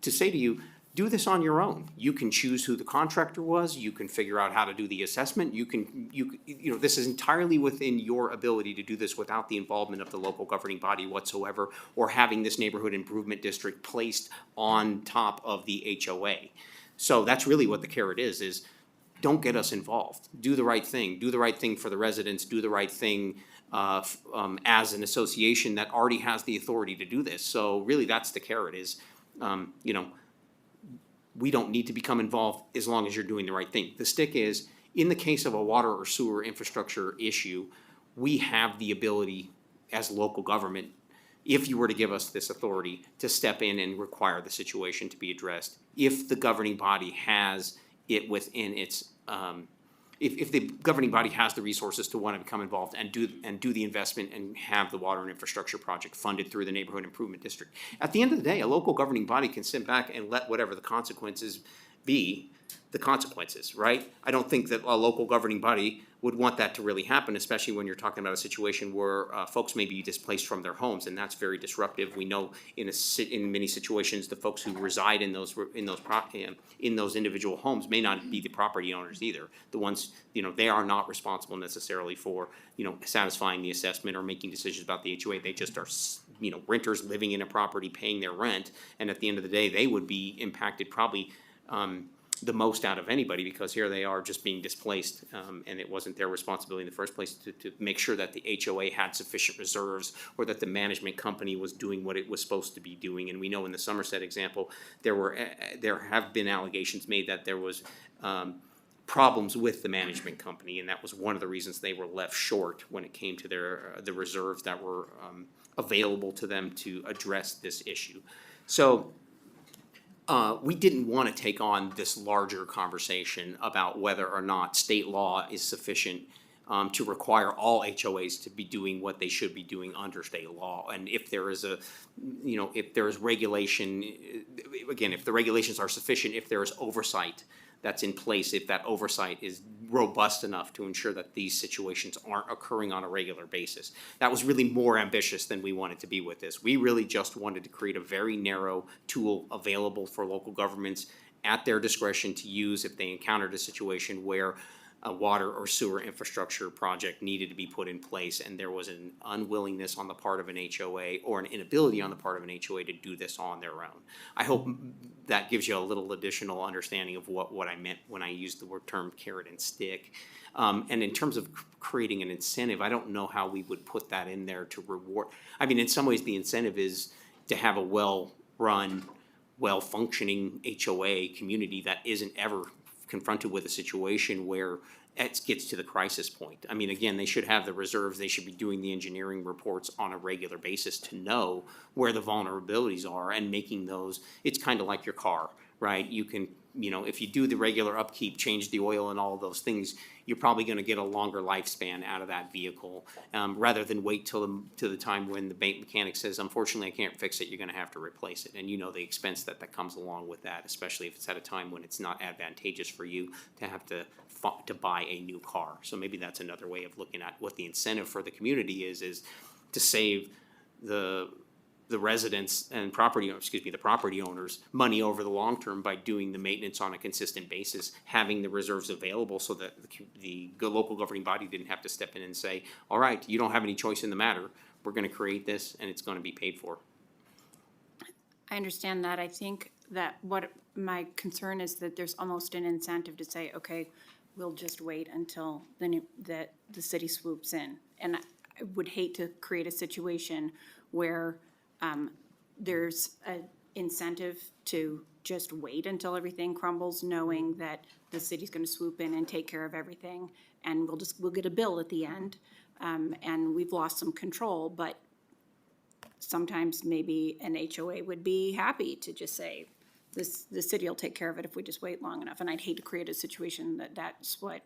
Speaker 5: to say to you, do this on your own. You can choose who the contractor was. You can figure out how to do the assessment. This is entirely within your ability to do this without the involvement of the local governing body whatsoever, or having this neighborhood improvement district placed on top of the HOA. So that's really what the carrot is don't get us involved. Do the right thing. Do the right thing for the residents. Do the right thing as an association that already has the authority to do this. So really that's the carrot we don't need to become involved as long as you're doing the right thing. The stick is, in the case of a water or sewer infrastructure issue, we have the ability as local government, if you were to give us this authority, to step in and require the situation to be addressed. If the governing body has it within its, if the governing body has the resources to want to become involved and do the investment and have the water and infrastructure project funded through the neighborhood improvement district. At the end of the day, a local governing body can sit back and let whatever the consequences be, the consequences, right? I don't think that a local governing body would want that to really happen, especially when you're talking about a situation where folks may be displaced from their homes, and that's very disruptive. We know in many situations, the folks who reside in those individual homes may not be the property owners either. The ones, they are not responsible necessarily for, satisfying the assessment or making decisions about the HOA. They just are, renters living in a property, paying their rent, and at the end of the day, they would be impacted probably the most out of anybody, because here they are just being displaced, and it wasn't their responsibility in the first place to make sure that the HOA had sufficient reserves or that the management company was doing what it was supposed to be doing. And we know in the Somerset example, there have been allegations made that there was problems with the management company, and that was one of the reasons they were left short when it came to the reserves that were available to them to address this issue. So we didn't want to take on this larger conversation about whether or not state law is sufficient to require all HOAs to be doing what they should be doing under state law. And if there is if there is regulation, again, if the regulations are sufficient, if there is oversight that's in place, if that oversight is robust enough to ensure that these situations aren't occurring on a regular basis. That was really more ambitious than we wanted to be with this. We really just wanted to create a very narrow tool available for local governments at their discretion to use if they encountered a situation where a water or sewer infrastructure project needed to be put in place and there was an unwillingness on the part of an HOA or an inability on the part of an HOA to do this on their own. I hope that gives you a little additional understanding of what I meant when I used the word term carrot and stick. And in terms of creating an incentive, I don't know how we would put that in there to reward. I mean, in some ways, the incentive is to have a well-run, well-functioning HOA community that isn't ever confronted with a situation where it gets to the crisis point. I mean, again, they should have the reserves. They should be doing the engineering reports on a regular basis to know where the vulnerabilities are and making those. It's kind of like your car, right? You can, if you do the regular upkeep, change the oil and all of those things, you're probably going to get a longer lifespan out of that vehicle rather than wait till the time when the mechanic says, unfortunately, I can't fix it, you're going to have to replace it. And the expense that comes along with that, especially if it's at a time when it's not advantageous for you to have to buy a new car. So maybe that's another way of looking at what the incentive for the community is to save the residents and the property owners money over the long term by doing the maintenance on a consistent basis, having the reserves available so that the local governing body didn't have to step in and say, all right, you don't have any choice in the matter. We're going to create this and it's going to be paid for.
Speaker 13: I understand that. I think that what my concern is that there's almost an incentive to say, okay, we'll just wait until the city swoops in. And I would hate to create a situation where there's an incentive to just wait until everything crumbles, knowing that the city's going to swoop in and take care of everything, and we'll get a bill at the end, and we've lost some control. But sometimes maybe an HOA would be happy to just say, the city will take care of it if we just wait long enough. And I'd hate to create a situation that's what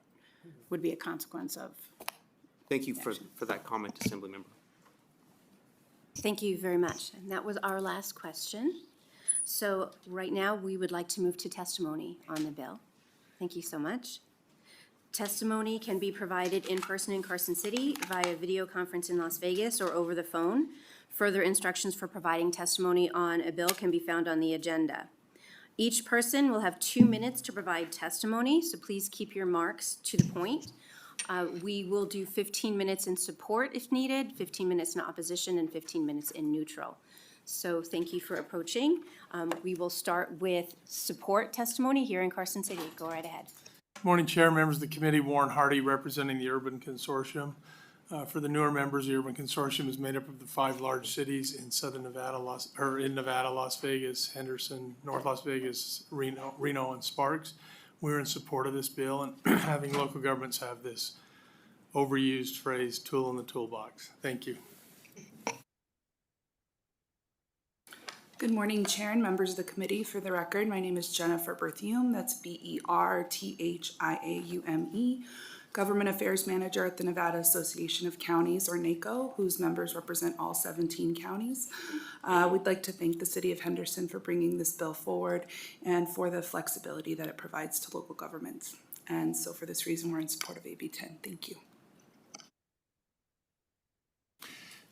Speaker 13: would be a consequence of.
Speaker 5: Thank you for that comment, Assemblymember.
Speaker 1: Thank you very much. And that was our last question. So right now, we would like to move to testimony on the bill. Thank you so much. Testimony can be provided in person in Carson City, via video conference in Las Vegas, or over the phone. Further instructions for providing testimony on a bill can be found on the agenda. Each person will have 2 minutes to provide testimony, so please keep your marks to the point. We will do 15 minutes in support if needed, 15 minutes in opposition, and 15 minutes in neutral. So thank you for approaching. We will start with support testimony here in Carson City. Go right ahead.
Speaker 14: Morning, Chair, members of the committee. Warren Hardy, representing the Urban Consortium. For the newer members, the Urban Consortium is made up of the 5 large cities in Southern Nevada, Nevada, Las Vegas, Henderson, North Las Vegas, Reno, and Sparks. We're in support of this bill and having local governments have this overused phrase, tool in the toolbox. Thank you.
Speaker 15: Good morning, Chair and members of the committee. For the record, my name is Jennifer Berthiaume. That's Berthiaume, Government Affairs Manager at the Nevada Association of Counties, or NACO, whose members represent all 17 counties. We'd like to thank the City of Henderson for bringing this bill forward and for the flexibility that it provides to local governments. And so for this reason, we're in support of AB 10. Thank you.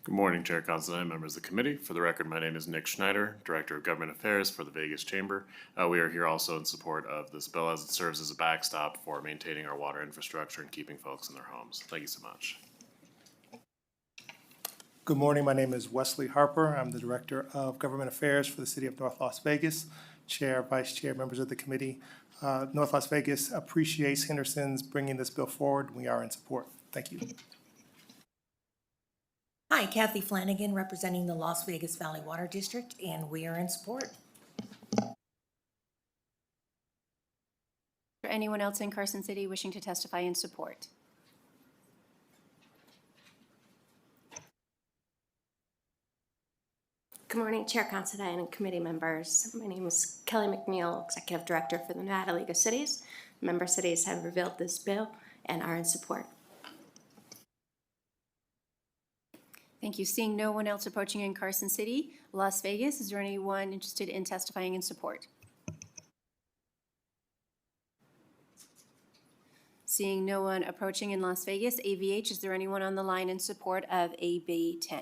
Speaker 16: Good morning, Chair Considine, members of the committee. For the record, my name is Nick Schneider, Director of Government Affairs for the Vegas Chamber. We are here also in support of this bill as it serves as a backstop for maintaining our water infrastructure and keeping folks in their homes. Thank you so much.
Speaker 17: Good morning. My name is Wesley Harper. I'm the Director of Government Affairs for the City of North Las Vegas. Chair, Vice Chair, members of the committee. North Las Vegas appreciates Henderson's bringing this bill forward. We are in support. Thank you.
Speaker 18: Hi, Kathy Flanagan, representing the Las Vegas Valley Water District, and we are in support.
Speaker 1: there anyone else in Carson City wishing to testify in support?
Speaker 19: Good morning, Chair Considine and committee members. My name is Kelly McNeil, Executive Director for the Nevada League of Cities. Member cities have revealed this bill and are in support.
Speaker 1: Thank you. Seeing no one else approaching in Carson City, Las Vegas, is there anyone interested in testifying in support? Seeing no one approaching in Las Vegas, AVH, is there anyone on the line in support of AB 10?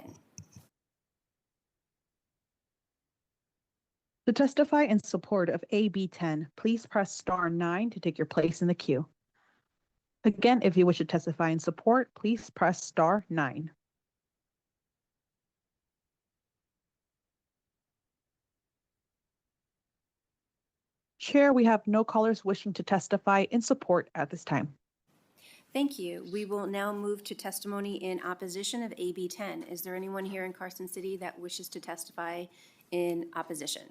Speaker 20: To testify in support of AB 10, please press star 9 to take your place in the queue. Again, if you wish to testify in support, please press star 9. Chair, we have no callers wishing to testify in support at this time.
Speaker 1: Thank you. We will now move to testimony in opposition of AB 10. Is there anyone here in Carson City that wishes to testify in opposition?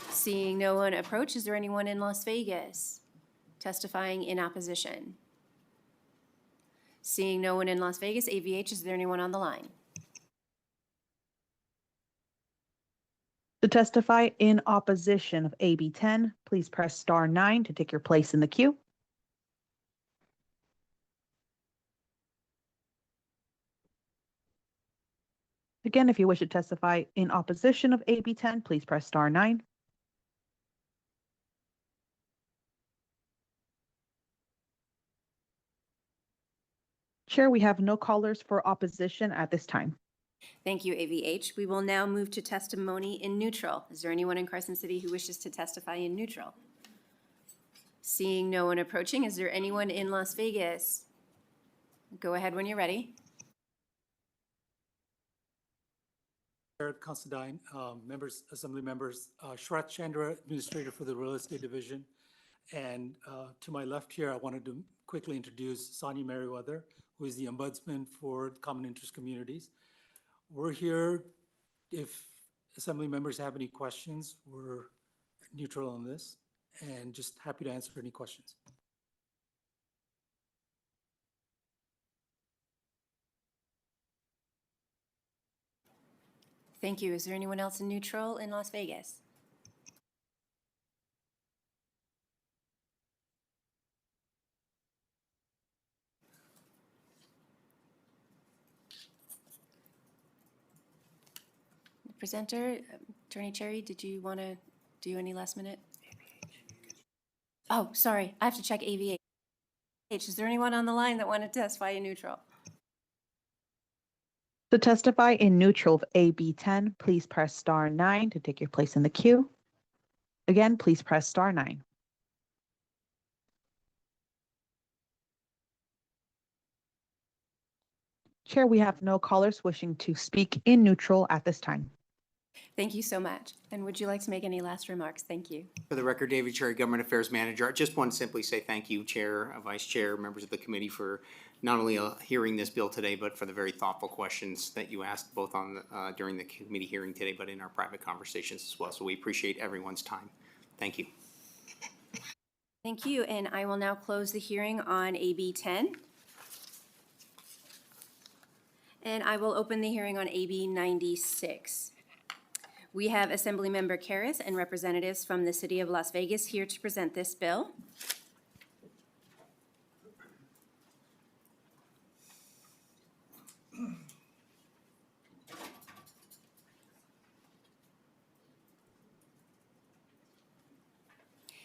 Speaker 1: Seeing no one approach, is there anyone in Las Vegas testifying in opposition? Seeing no one in Las Vegas, AVH, is there anyone on the line?
Speaker 20: To testify in opposition of AB 10, please press star 9 to take your place in the queue. Again, if you wish to testify in opposition of AB 10, please press star 9. Chair, we have no callers for opposition at this time.
Speaker 1: Thank you, AVH. We will now move to testimony in neutral. Is there anyone in Carson City who wishes to testify in neutral? Seeing no one approaching, is there anyone in Las Vegas? Go ahead when you're ready.
Speaker 21: Chair Considine, members, assembly members, Shrat Chandra, Administrator for the Real Estate Division. And to my left here, I wanted to quickly introduce Sonia Merriweather, who is the Ombudsman for Common Interest Communities. We're here, if assembly members have any questions, we're neutral on this and just happy to answer any questions.
Speaker 1: Thank you. Is there anyone else in neutral in Las Vegas? Presenter, Attorney Cherry, did you want to do any last minute? Oh, sorry, I have to check AVH. Is there anyone on the line that wanted to testify in neutral?
Speaker 20: To testify in neutral of AB 10, please press star 9 to take your place in the queue. Again, please press star 9. Chair, we have no callers wishing to speak in neutral at this time.
Speaker 1: Thank you so much. And would you like to make any last remarks? Thank you.
Speaker 5: For the record, David Cherry, Government Affairs Manager. I just want to simply say thank you, Chair, Vice Chair, members of the committee, for not only hearing this bill today, but for the very thoughtful questions that you asked both on during the committee hearing today, but in our private conversations as well. So we appreciate everyone's time. Thank you.
Speaker 1: Thank you. And I will now close the hearing on AB 10. And I will open the hearing on AB 96. We have Assemblymember Karras and representatives from the City of Las Vegas here to present this bill.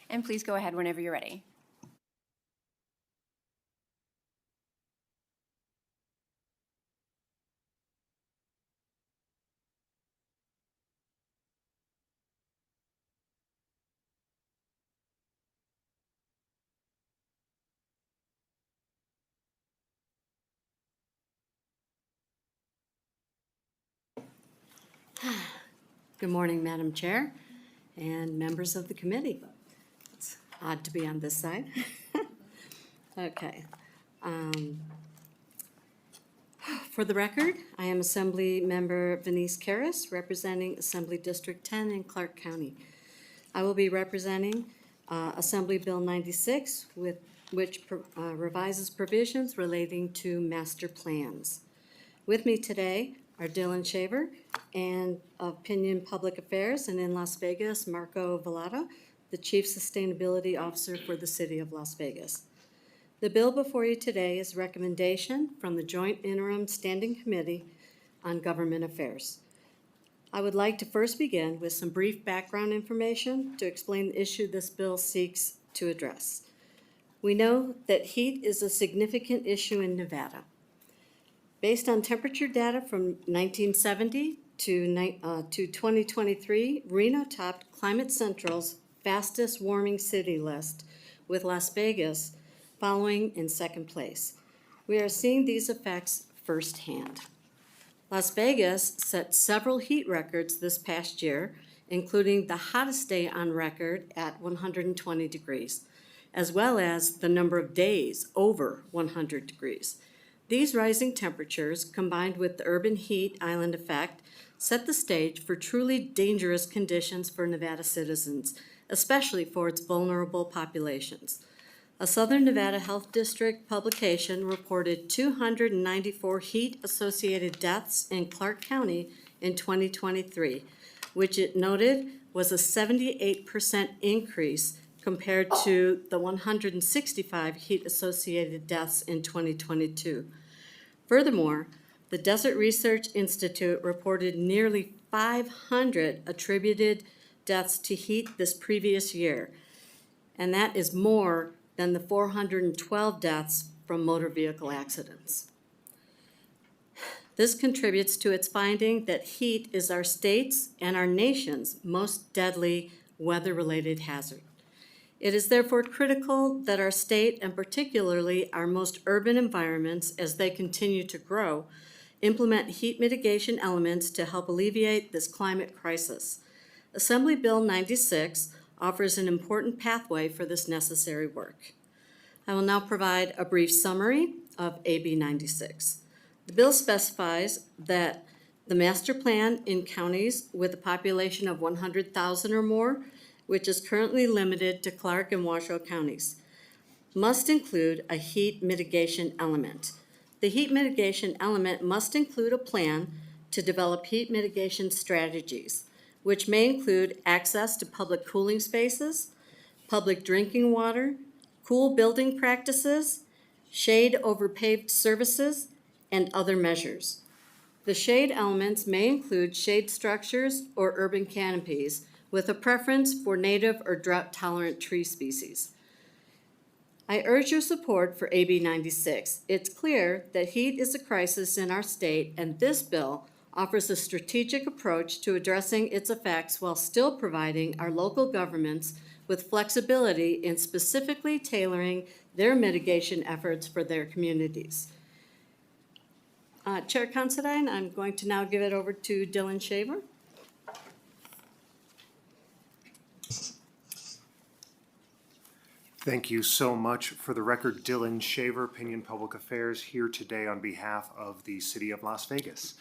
Speaker 1: And please go ahead whenever you're ready.
Speaker 22: Good morning, Madam Chair and members of the committee. It's odd to be on this side. Okay. For the record, I am Assembly Member Venice Karras, representing Assembly District 10 in Clark County. I will be representing Assembly Bill 96, which revises provisions relating to master plans. With me today are Dylan Shaver and of Pinion Public Affairs, and in Las Vegas, Marco Vallada, the Chief Sustainability Officer for the City of Las Vegas. The bill before you today is a recommendation from the Joint Interim Standing Committee on Government Affairs. I would like to first begin with some brief background information to explain the issue this bill seeks to address. We know that heat is a significant issue in Nevada. Based on temperature data from 1970 to 2023, Reno topped Climate Central's fastest warming city list, with Las Vegas following in second place. We are seeing these effects firsthand. Las Vegas set several heat records this past year, including the hottest day on record at 120 degrees, as well as the number of days over 100 degrees. These rising temperatures, combined with the urban heat island effect, set the stage for truly dangerous conditions for Nevada citizens, especially for its vulnerable populations. A Southern Nevada Health District publication reported 294 heat-associated deaths in Clark County in 2023, which it noted was a 78% increase compared to the 165 heat-associated deaths in 2022. Furthermore, the Desert Research Institute reported nearly 500 attributed deaths to heat this previous year, and that is more than the 412 deaths from motor vehicle accidents. This contributes to its finding that heat is our state's and our nation's most deadly weather-related hazard. It is therefore critical that our state, and particularly our most urban environments as they continue to grow, implement heat mitigation elements to help alleviate this climate crisis. Assembly Bill 96 offers an important pathway for this necessary work. I will now provide a brief summary of AB 96. The bill specifies that the master plan in counties with a population of 100,000 or more, which is currently limited to Clark and Washoe counties, must include a heat mitigation element. The heat mitigation element must include a plan to develop heat mitigation strategies, which may include access to public cooling spaces, public drinking water, cool building practices, shade over paved services, and other measures. The shade elements may include shade structures or urban canopies, with a preference for native or drought-tolerant tree species. I urge your support for AB 96. It's clear that heat is a crisis in our state, and this bill offers a strategic approach to addressing its effects while still providing our local governments with flexibility in specifically tailoring their mitigation efforts for their communities. Chair Considine, I'm going to now give it over to Dylan Shaver.
Speaker 2: Thank you so much. For the record, Dylan Shaver, Pinion Public Affairs, here today on behalf of the City of Las Vegas.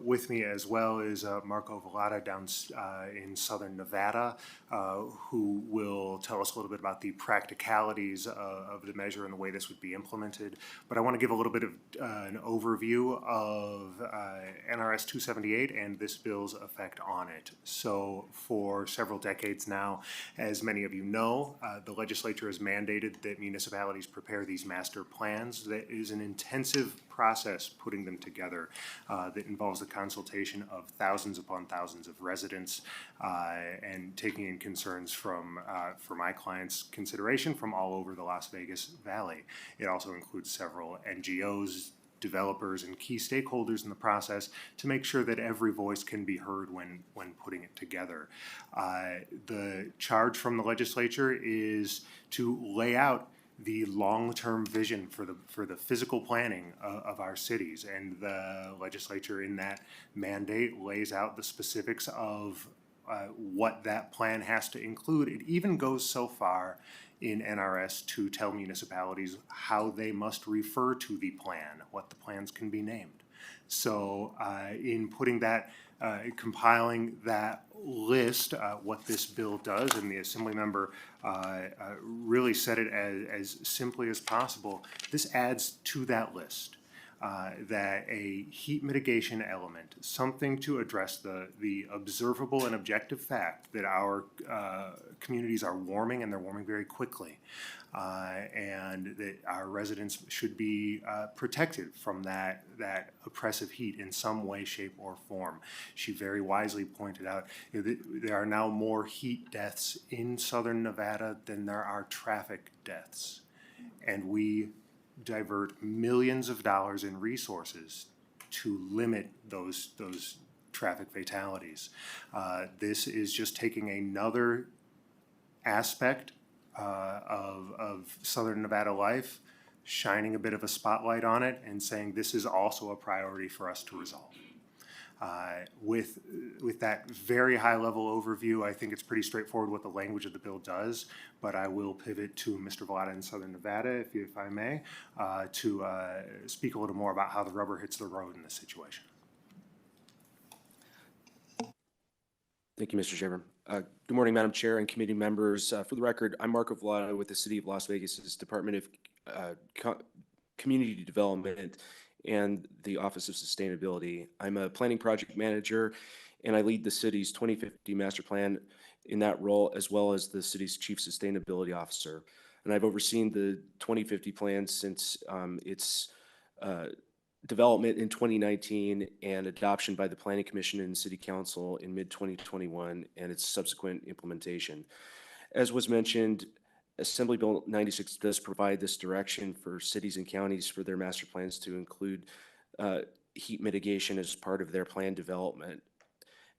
Speaker 2: With me as well is Marco Vallada down in Southern Nevada, who will tell us a little bit about the practicalities of the measure and the way this would be implemented. But I want to give a little bit of an overview of NRS 278 and this bill's effect on it. So for several decades now, as many of you know, the legislature has mandated that municipalities prepare these master plans. That is an intensive process putting them together that involves the consultation of thousands upon thousands of residents and taking in concerns from, for my clients' consideration, from all over the Las Vegas Valley. It also includes several NGOs, developers, and key stakeholders in the process to make sure that every voice can be heard when putting it together. The charge from the legislature is to lay out the long-term vision for the physical planning of our cities, and the legislature in that mandate lays out the specifics of what that plan has to include. It even goes so far in NRS to tell municipalities how they must refer to the plan, what the plans can be named. So in putting that compiling that list, what this bill does, and the Assembly member really said it as simply as possible. This adds to that list. That a heat mitigation element, something to address the observable and objective fact that our communities are warming, and they're warming very quickly, and that our residents should be protected from that oppressive heat in some way, shape, or form. She very wisely pointed out, there are now more heat deaths in southern Nevada than there are traffic deaths, and we divert millions of dollars in resources to limit those traffic fatalities. This is just taking another aspect of southern Nevada life, shining a bit of a spotlight on it, and saying this is also a priority for us to resolve. With that very high-level overview, I think it's pretty straightforward what the language of the bill does, but I will pivot to Mr. Vallada in Southern Nevada, if I may, to speak a little more about how the rubber hits the road in this situation.
Speaker 3: Thank you, Mr. Chairman. Good morning, Madam Chair and committee members. For the record, I'm Marco Vallada with the City of Las Vegas's Department of Community Development and the Office of Sustainability. I'm a planning project manager, and I lead the city's 2050 master plan in that role, as well as the city's chief sustainability officer. And I've overseen the 2050 plan since its development in 2019 and adoption by the Planning Commission and City Council in mid-2021 and its subsequent implementation. As was mentioned, Assembly Bill 96 does provide this direction for cities and counties for their master plans to include heat mitigation as part of their plan development.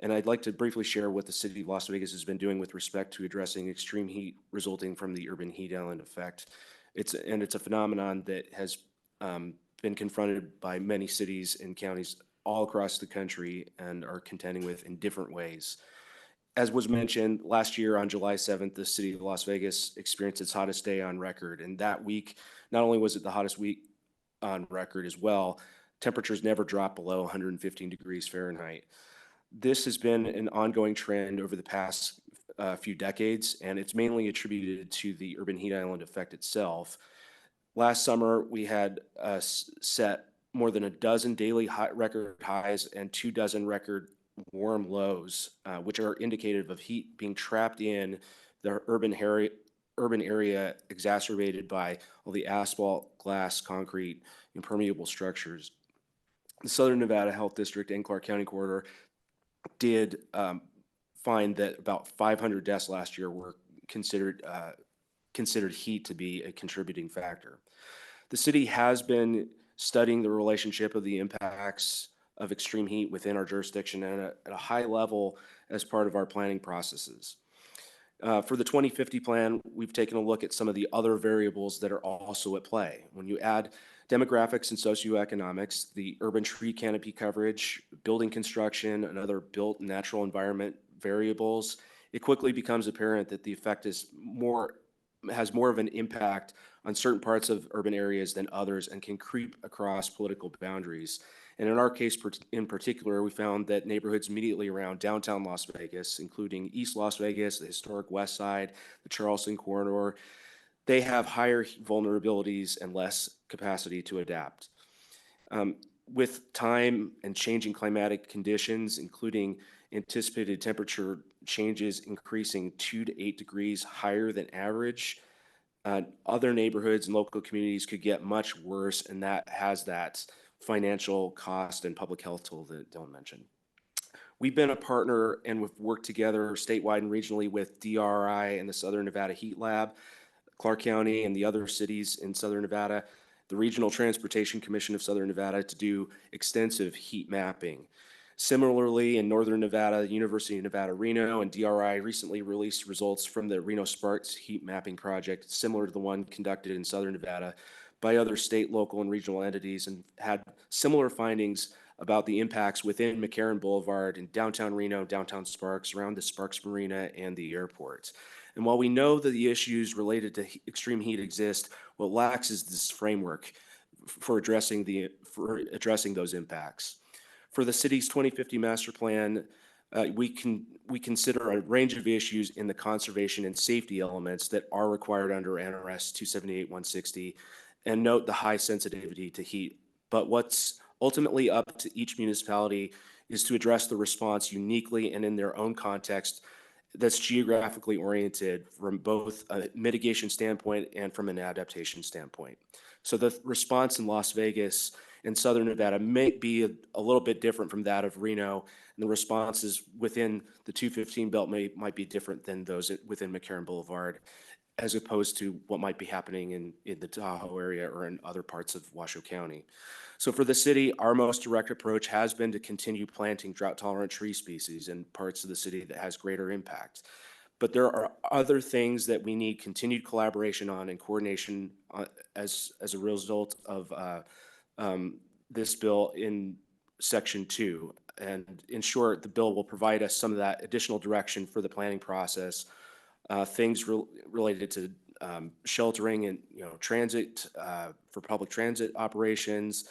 Speaker 3: And I'd like to briefly share what the City of Las Vegas has been doing with respect to addressing extreme heat resulting from the urban heat island effect. It's a phenomenon that has been confronted by many cities and counties all across the country and are contending with in different ways. As was mentioned, last year on July 7th, the city of Las Vegas experienced its hottest day on record. And that week, not only was it the hottest week on record as well, temperatures never dropped below 115 degrees Fahrenheit. This has been an ongoing trend over the past few decades, and it's mainly attributed to the urban heat island effect itself. Last summer, we had set more than a dozen daily record highs and 24 record warm lows, which are indicative of heat being trapped in the urban area exacerbated by all the asphalt, glass, concrete, impermeable structures. The Southern Nevada Health District and Clark County Corridor did find that about 500 deaths last year were considered heat to be a contributing factor. The city has been studying the relationship of the impacts of extreme heat within our jurisdiction and at a high level as part of our planning processes. For the 2050 plan, we've taken a look at some of the other variables that are also at play. When you add demographics and socioeconomics, the urban tree canopy coverage, building construction, and other built natural environment variables, it quickly becomes apparent that the effect has more of an impact on certain parts of urban areas than others and can creep across political boundaries. And in our case in particular, we found that neighborhoods immediately around downtown Las Vegas, including East Las Vegas, the historic West Side, the Charleston corridor, they have higher vulnerabilities and less capacity to adapt. With time and changing climatic conditions, including anticipated temperature changes increasing 2 to 8 degrees higher than average, other neighborhoods and local communities could get much worse, and that has that financial cost and public health toll that don't mention. We've been a partner and we've worked together statewide and regionally with DRI and the Southern Nevada Heat Lab, Clark County and the other cities in Southern Nevada, the Regional Transportation Commission of Southern Nevada to do extensive heat mapping. Similarly, in Northern Nevada, the University of Nevada, Reno and DRI recently released results from the Reno Sparks heat mapping project, similar to the one conducted in Southern Nevada by other state, local, and regional entities, and had similar findings about the impacts within McCarran Boulevard in downtown Reno, downtown Sparks, around the Sparks Marina and the airport. And while we know that the issues related to extreme heat exist, what lacks is this framework for addressing those impacts. For the city's 2050 master plan, we consider a range of issues in the conservation and safety elements that are required under NRS 278-160, and note the high sensitivity to heat. But what's ultimately up to each municipality is to address the response uniquely and in their own context that's geographically oriented from both a mitigation standpoint and from an adaptation standpoint. So the response in Las Vegas and Southern Nevada may be a little bit different from that of Reno, and the responses within the 215 belt might be different than those within McCarran Boulevard, as opposed to what might be happening in the Tahoe area or in other parts of Washoe County. So for the city, our most direct approach has been to continue planting drought-tolerant tree species in parts of the city that has greater impact. But there are other things that we need continued collaboration on and coordination as a result of this bill in Section 2. And in short, the bill will provide us some of that additional direction for the planning process, things related to sheltering and transit for public transit operations,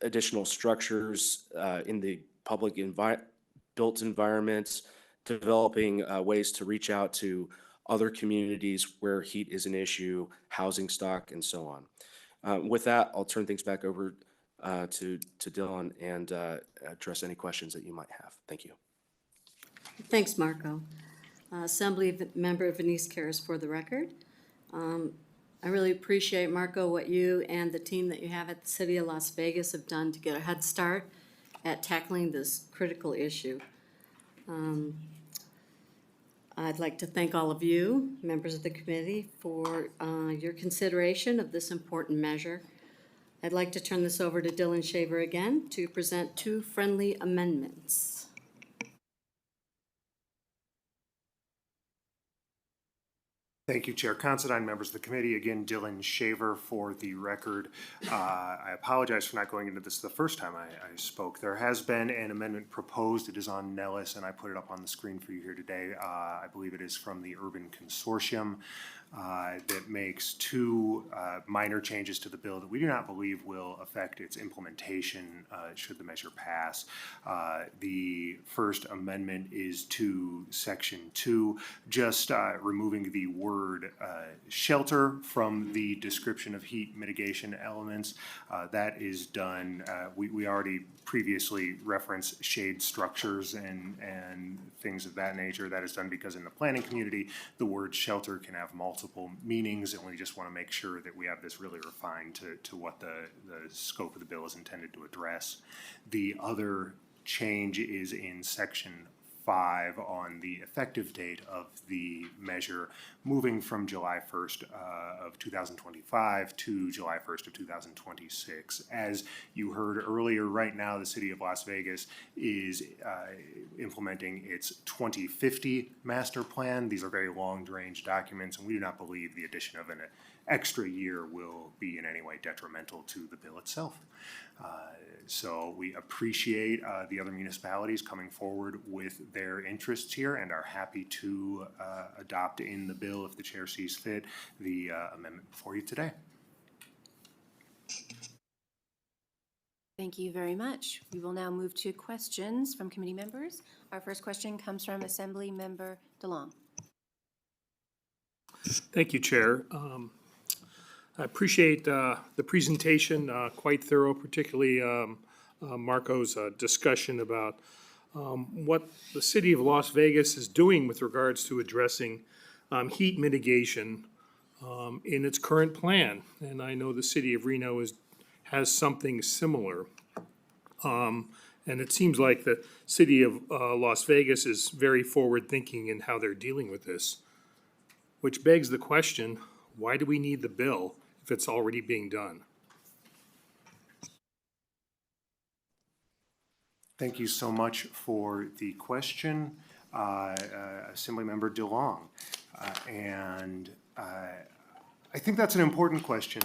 Speaker 3: additional structures in the public built environments, developing ways to reach out to other communities where heat is an issue, housing stock, and so on. With that, I'll turn things back over to Dylan and address any questions that you might have. Thank you.
Speaker 22: Thanks, Marco. Assembly Member Venice Cares for the record. I really appreciate, Marco, what you and the team that you have at the City of Las Vegas have done to get a head start at tackling this critical issue. I'd like to thank all of you, members of the committee, for your consideration of this important measure. I'd like to turn this over to Dylan Shaver again to present two friendly amendments.
Speaker 2: Thank you, Chair Considine, members of the committee. Again, Dylan Shaver for the record. I apologize for not going into this the first time I spoke. There has been an amendment proposed. It is on Nellis, and I put it up on the screen for you here today. I believe it is from the Urban Consortium that makes two minor changes to the bill that we do not believe will affect its implementation should the measure pass. The first amendment is to Section 2, just removing the word shelter from the description of heat mitigation elements. That is done. We already previously referenced shade structures and things of that nature. That is done because in the planning community, the word shelter can have multiple meanings, and we just want to make sure that we have this really refined to what the scope of the bill is intended to address. The other change is in Section 5 on the effective date of the measure, moving from July 1st of 2025 to July 1st of 2026. As you heard earlier, right now the City of Las Vegas is implementing its 2050 master plan. These are very long-range documents, and we do not believe the addition of an extra year will be in any way detrimental to the bill itself. So we appreciate the other municipalities coming forward with their interests here and are happy to adopt in the bill, if the chair sees fit, the amendment before you today.
Speaker 1: Thank you very much. We will now move to questions from committee members. Our first question comes from Assembly Member DeLong.
Speaker 12: Thank you, Chair. I appreciate the presentation, quite thorough, particularly Marco's discussion about what the City of Las Vegas is doing with regards to addressing heat mitigation in its current plan. And I know the City of Reno has something similar. And it seems like the City of Las Vegas is very forward-thinking in how they're dealing with this, which begs the question, why do we need the bill if it's already being done?
Speaker 2: Thank you so much for the question, Assemblymember DeLong. And I think that's an important question.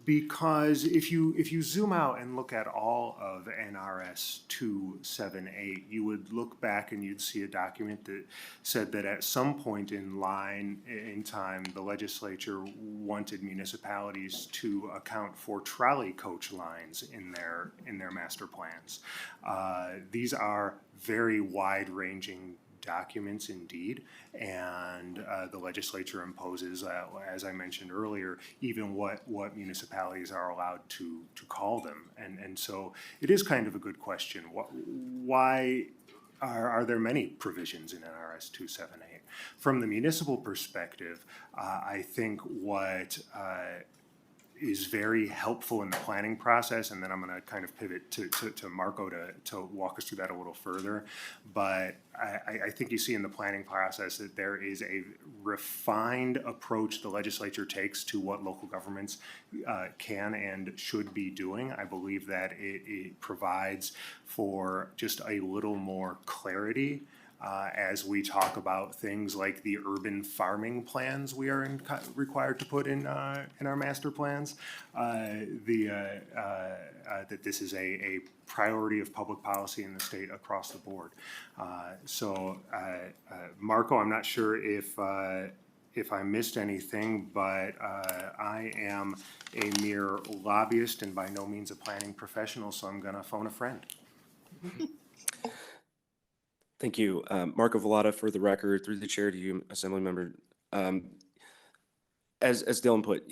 Speaker 2: Because if you zoom out and look at all of NRS 278, you would look back and you'd see a document that said that at some point in time, the legislature wanted municipalities to account for trolley coach lines in their master plans. These are very wide-ranging documents indeed, and the legislature imposes, as I mentioned earlier, even what municipalities are allowed to call them, and so it is kind of a good question. Why are there many provisions in NRS 278? From the municipal perspective, I think what is very helpful in the planning process, and then I'm going to kind of pivot to Marco to walk us through that a little further. But I think you see in the planning process that there is a refined approach the legislature takes to what local governments can and should be doing. I believe that it provides for just a little more clarity as we talk about things like the urban farming plans we are required to put in our master plans, that this is a priority of public policy in the state across the board. Marco, I'm not sure if I missed anything, but I am a mere lobbyist and by no means a planning professional, so I'm going to phone a friend.
Speaker 3: Thank you. Marco Vallata for the record, through the chair to you, Assembly Member. As Dylan put,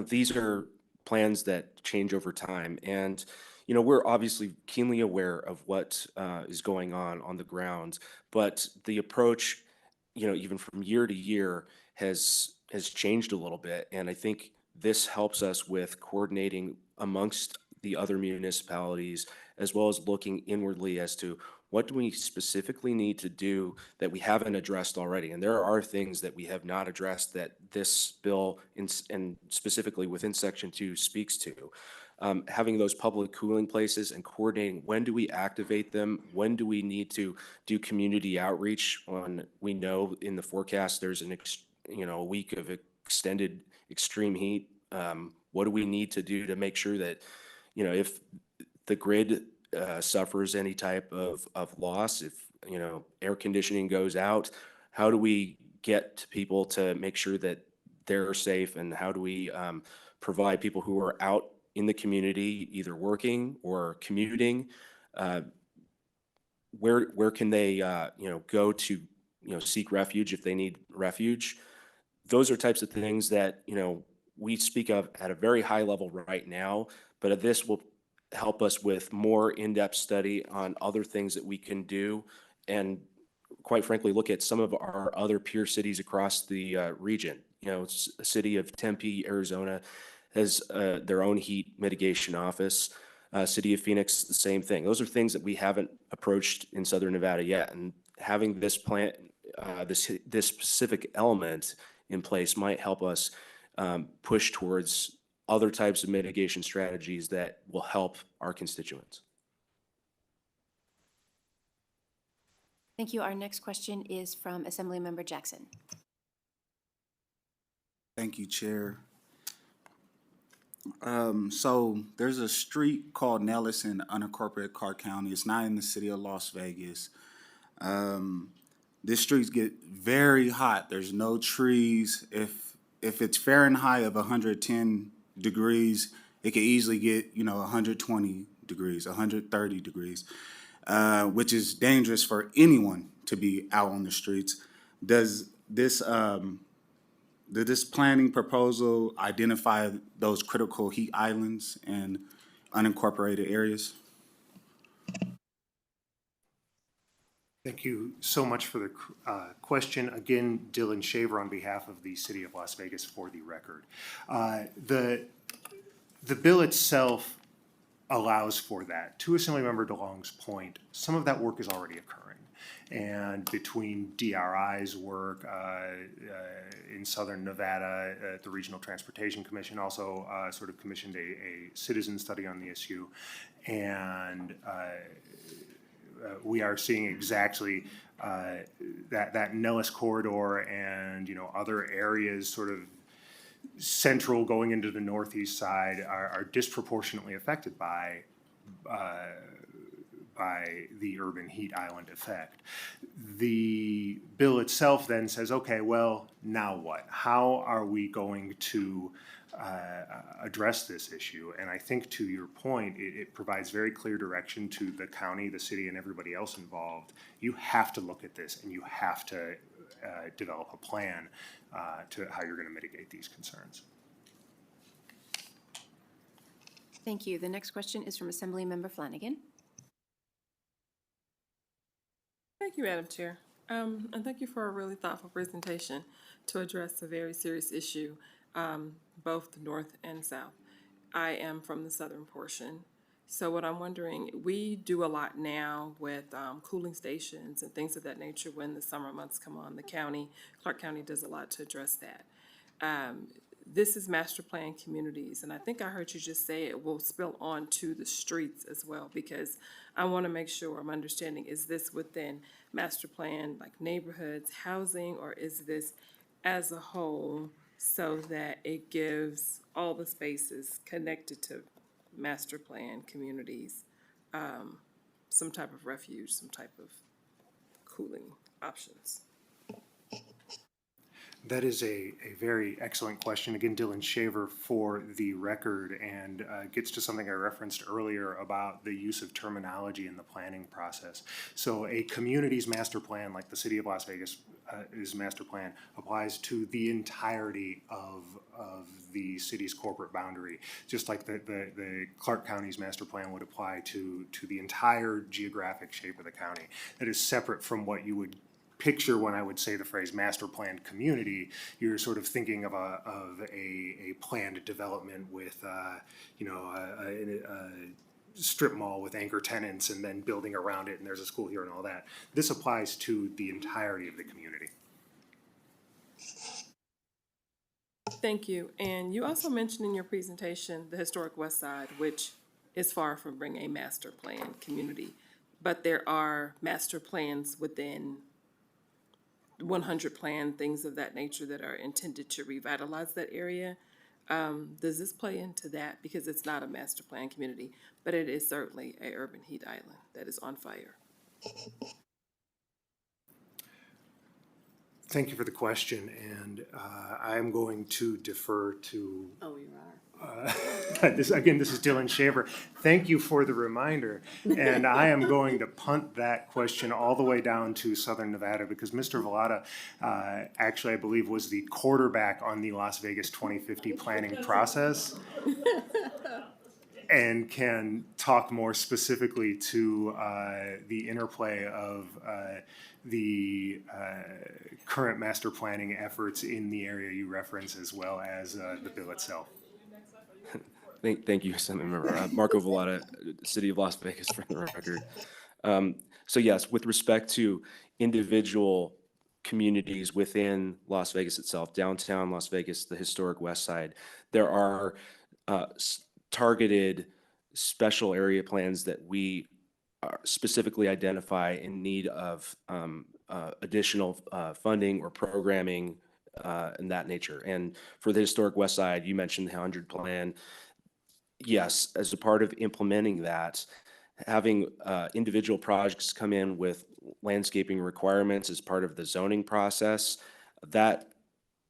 Speaker 3: these are plans that change over time. And, we're obviously keenly aware of what is going on the ground. But the approach, even from year to year has changed a little bit. And I think this helps us with coordinating amongst the other municipalities, as well as looking inwardly as to what do we specifically need to do that we haven't addressed already? And there are things that we have not addressed that this bill, and specifically within Section 2, speaks to. Having those public cooling places and coordinating when do we activate them? When do we need to do community outreach when we know in the forecast there's a week of extended extreme heat? What do we need to do to make sure that, if the grid suffers any type of loss, if air conditioning goes out, how do we get to people to make sure that they're safe, and how do we provide people who are out in the community either working or commuting, where can they go to seek refuge if they need refuge? Those are types of things that we speak of at a very high level right now, but this will help us with more in-depth study on other things that we can do, and quite frankly, look at some of our other peer cities across the region. The city of Tempe, Arizona, has their own heat mitigation office. City of Phoenix, the same thing. Those are things that we haven't approached in Southern Nevada yet, and having this plan, this specific element in place might help us push towards other types of mitigation strategies that will help our constituents.
Speaker 1: Thank you. Our next question is from Assemblymember Jackson.
Speaker 11: Thank you, Chair. So there's a street called Nellis in unincorporated Clark County. It's not in the city of Las Vegas. This streets get very hot. There's no trees. If it's Fahrenheit of 110 degrees, it could easily get 120 degrees, 130 degrees, which is dangerous for anyone to be out on the streets. Does this planning proposal identify those critical heat islands and unincorporated areas?
Speaker 2: Thank you so much for the question. Again, Dylan Shaver on behalf of the City of Las Vegas for the record. The bill itself allows for that. To Assemblymember DeLong's point, some of that work is already occurring. And between DRI's work in Southern Nevada, the Regional Transportation Commission also sort of commissioned a citizen study on the issue. And we are seeing exactly that Nellis corridor and other areas sort of Central going into the northeast side are disproportionately affected by the urban heat island effect. The bill itself then says, okay, well, now what? How are we going to address this issue? And I think to your point, it provides very clear direction to the county, the city, and everybody else involved. You have to look at this and you have to develop a plan to how you're going to mitigate these concerns.
Speaker 1: Thank you. The next question is from Assemblymember Flanagan.
Speaker 10: Thank you, Madam Chair. And thank you for a really thoughtful presentation to address a very serious issue, both north and south. I am from the southern portion. So what I'm wondering, we do a lot now with cooling stations and things of that nature when the summer months come on. Clark County does a lot to address that. This is master plan communities, and I think I heard you just say it will spill on to the streets as well, because I want to make sure I'm understanding, is this within master plan, like neighborhoods, housing, or is this as a whole so that it gives all the spaces connected to master plan communities some type of refuge, some type of cooling options?
Speaker 2: That is a very excellent question. Again, Dylan Shaver for the record, and gets to something I referenced earlier about the use of terminology in the planning process. So a community's master plan, like the city of Las Vegas is master plan, applies to the entirety of the city's corporate boundary, just like the Clark County's master plan would apply to the entire geographic shape of the county. That is separate from what you would picture when I would say the phrase master planned community. You're sort of thinking of a planned development with a strip mall with anchor tenants and then building around it and there's a school here and all that. This applies to the entirety of the community.
Speaker 10: Thank you. And you also mentioned in your presentation the historic West Side, which is far from being a master plan community, but there are master plans within 100 plan, things of that nature that are intended to revitalize that area. Does this play into that? Because it's not a master plan community, but it is certainly a urban heat island that is on fire.
Speaker 2: Thank you for the question, and I'm going to defer to.
Speaker 10: Oh, you are.
Speaker 2: This is Dylan Shaver. Thank you for the reminder, and I am going to punt that question all the way down to Southern Nevada because Mr. Vallada, actually, I believe, was the quarterback on the Las Vegas 2050 planning process. And can talk more specifically to the interplay of the current master planning efforts in the area you reference, as well as the bill itself.
Speaker 3: Thank you, Assemblymember. Marco Vallada, City of Las Vegas, for the record. So yes, with respect to individual communities within Las Vegas itself, downtown Las Vegas, the historic West Side, there are targeted special area plans that we specifically identify in need of additional funding or programming in that nature. And for the historic West Side, you mentioned the 100 plan. Yes, as a part of implementing that, having individual projects come in with landscaping requirements as part of the zoning process, that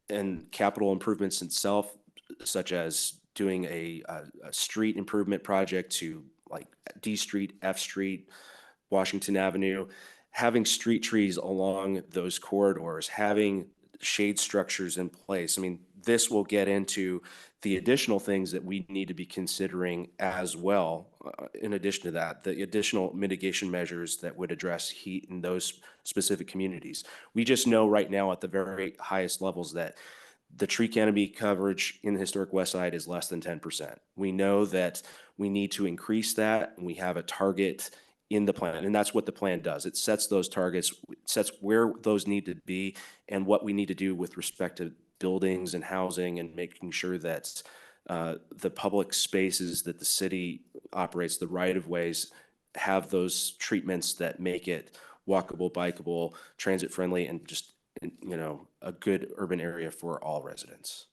Speaker 3: and capital improvements itself, such as doing a street improvement project to like D Street, F Street, Washington Avenue, having street trees along those corridors, having shade structures in place. I mean, this will get into the additional things that we need to be considering as well. In addition to that, the additional mitigation measures that would address heat in those specific communities. We just know right now at the very highest levels that the tree canopy coverage in the historic West Side is less than 10%. We know that we need to increase that, and we have a target in the plan, and that's what the plan does. It sets those targets, sets where those need to be, and what we need to do with respect to buildings and housing, and making sure that the public spaces that the city operates, the right-of-ways, have those treatments that make it walkable, bikeable, transit-friendly, and just a good urban area for all residents.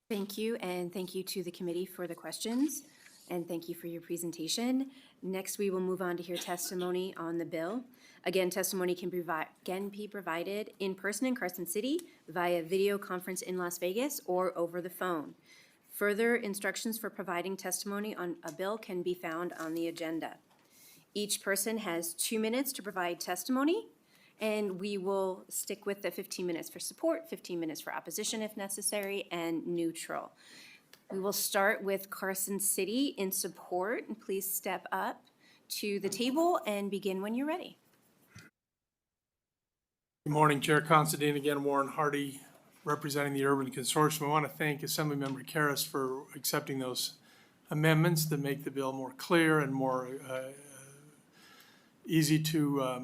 Speaker 1: Thank you, and thank you to the committee for the questions, and thank you for your presentation. Next, we will move on to hear testimony on the bill. Again, testimony can be provided in person in Carson City via video conference in Las Vegas or over the phone. Further instructions for providing testimony on a bill can be found on the agenda. Each person has 2 minutes to provide testimony, and we will stick with the 15 minutes for support, 15 minutes for opposition if necessary, and neutral. We will start with Carson City in support, and please step up to the table and begin when you're ready.
Speaker 14: Good morning, Chair Considine. Again, Warren Hardy, representing the Urban Consortium. I want to thank Assemblymember Karras for accepting those amendments that make the bill more clear and more easy to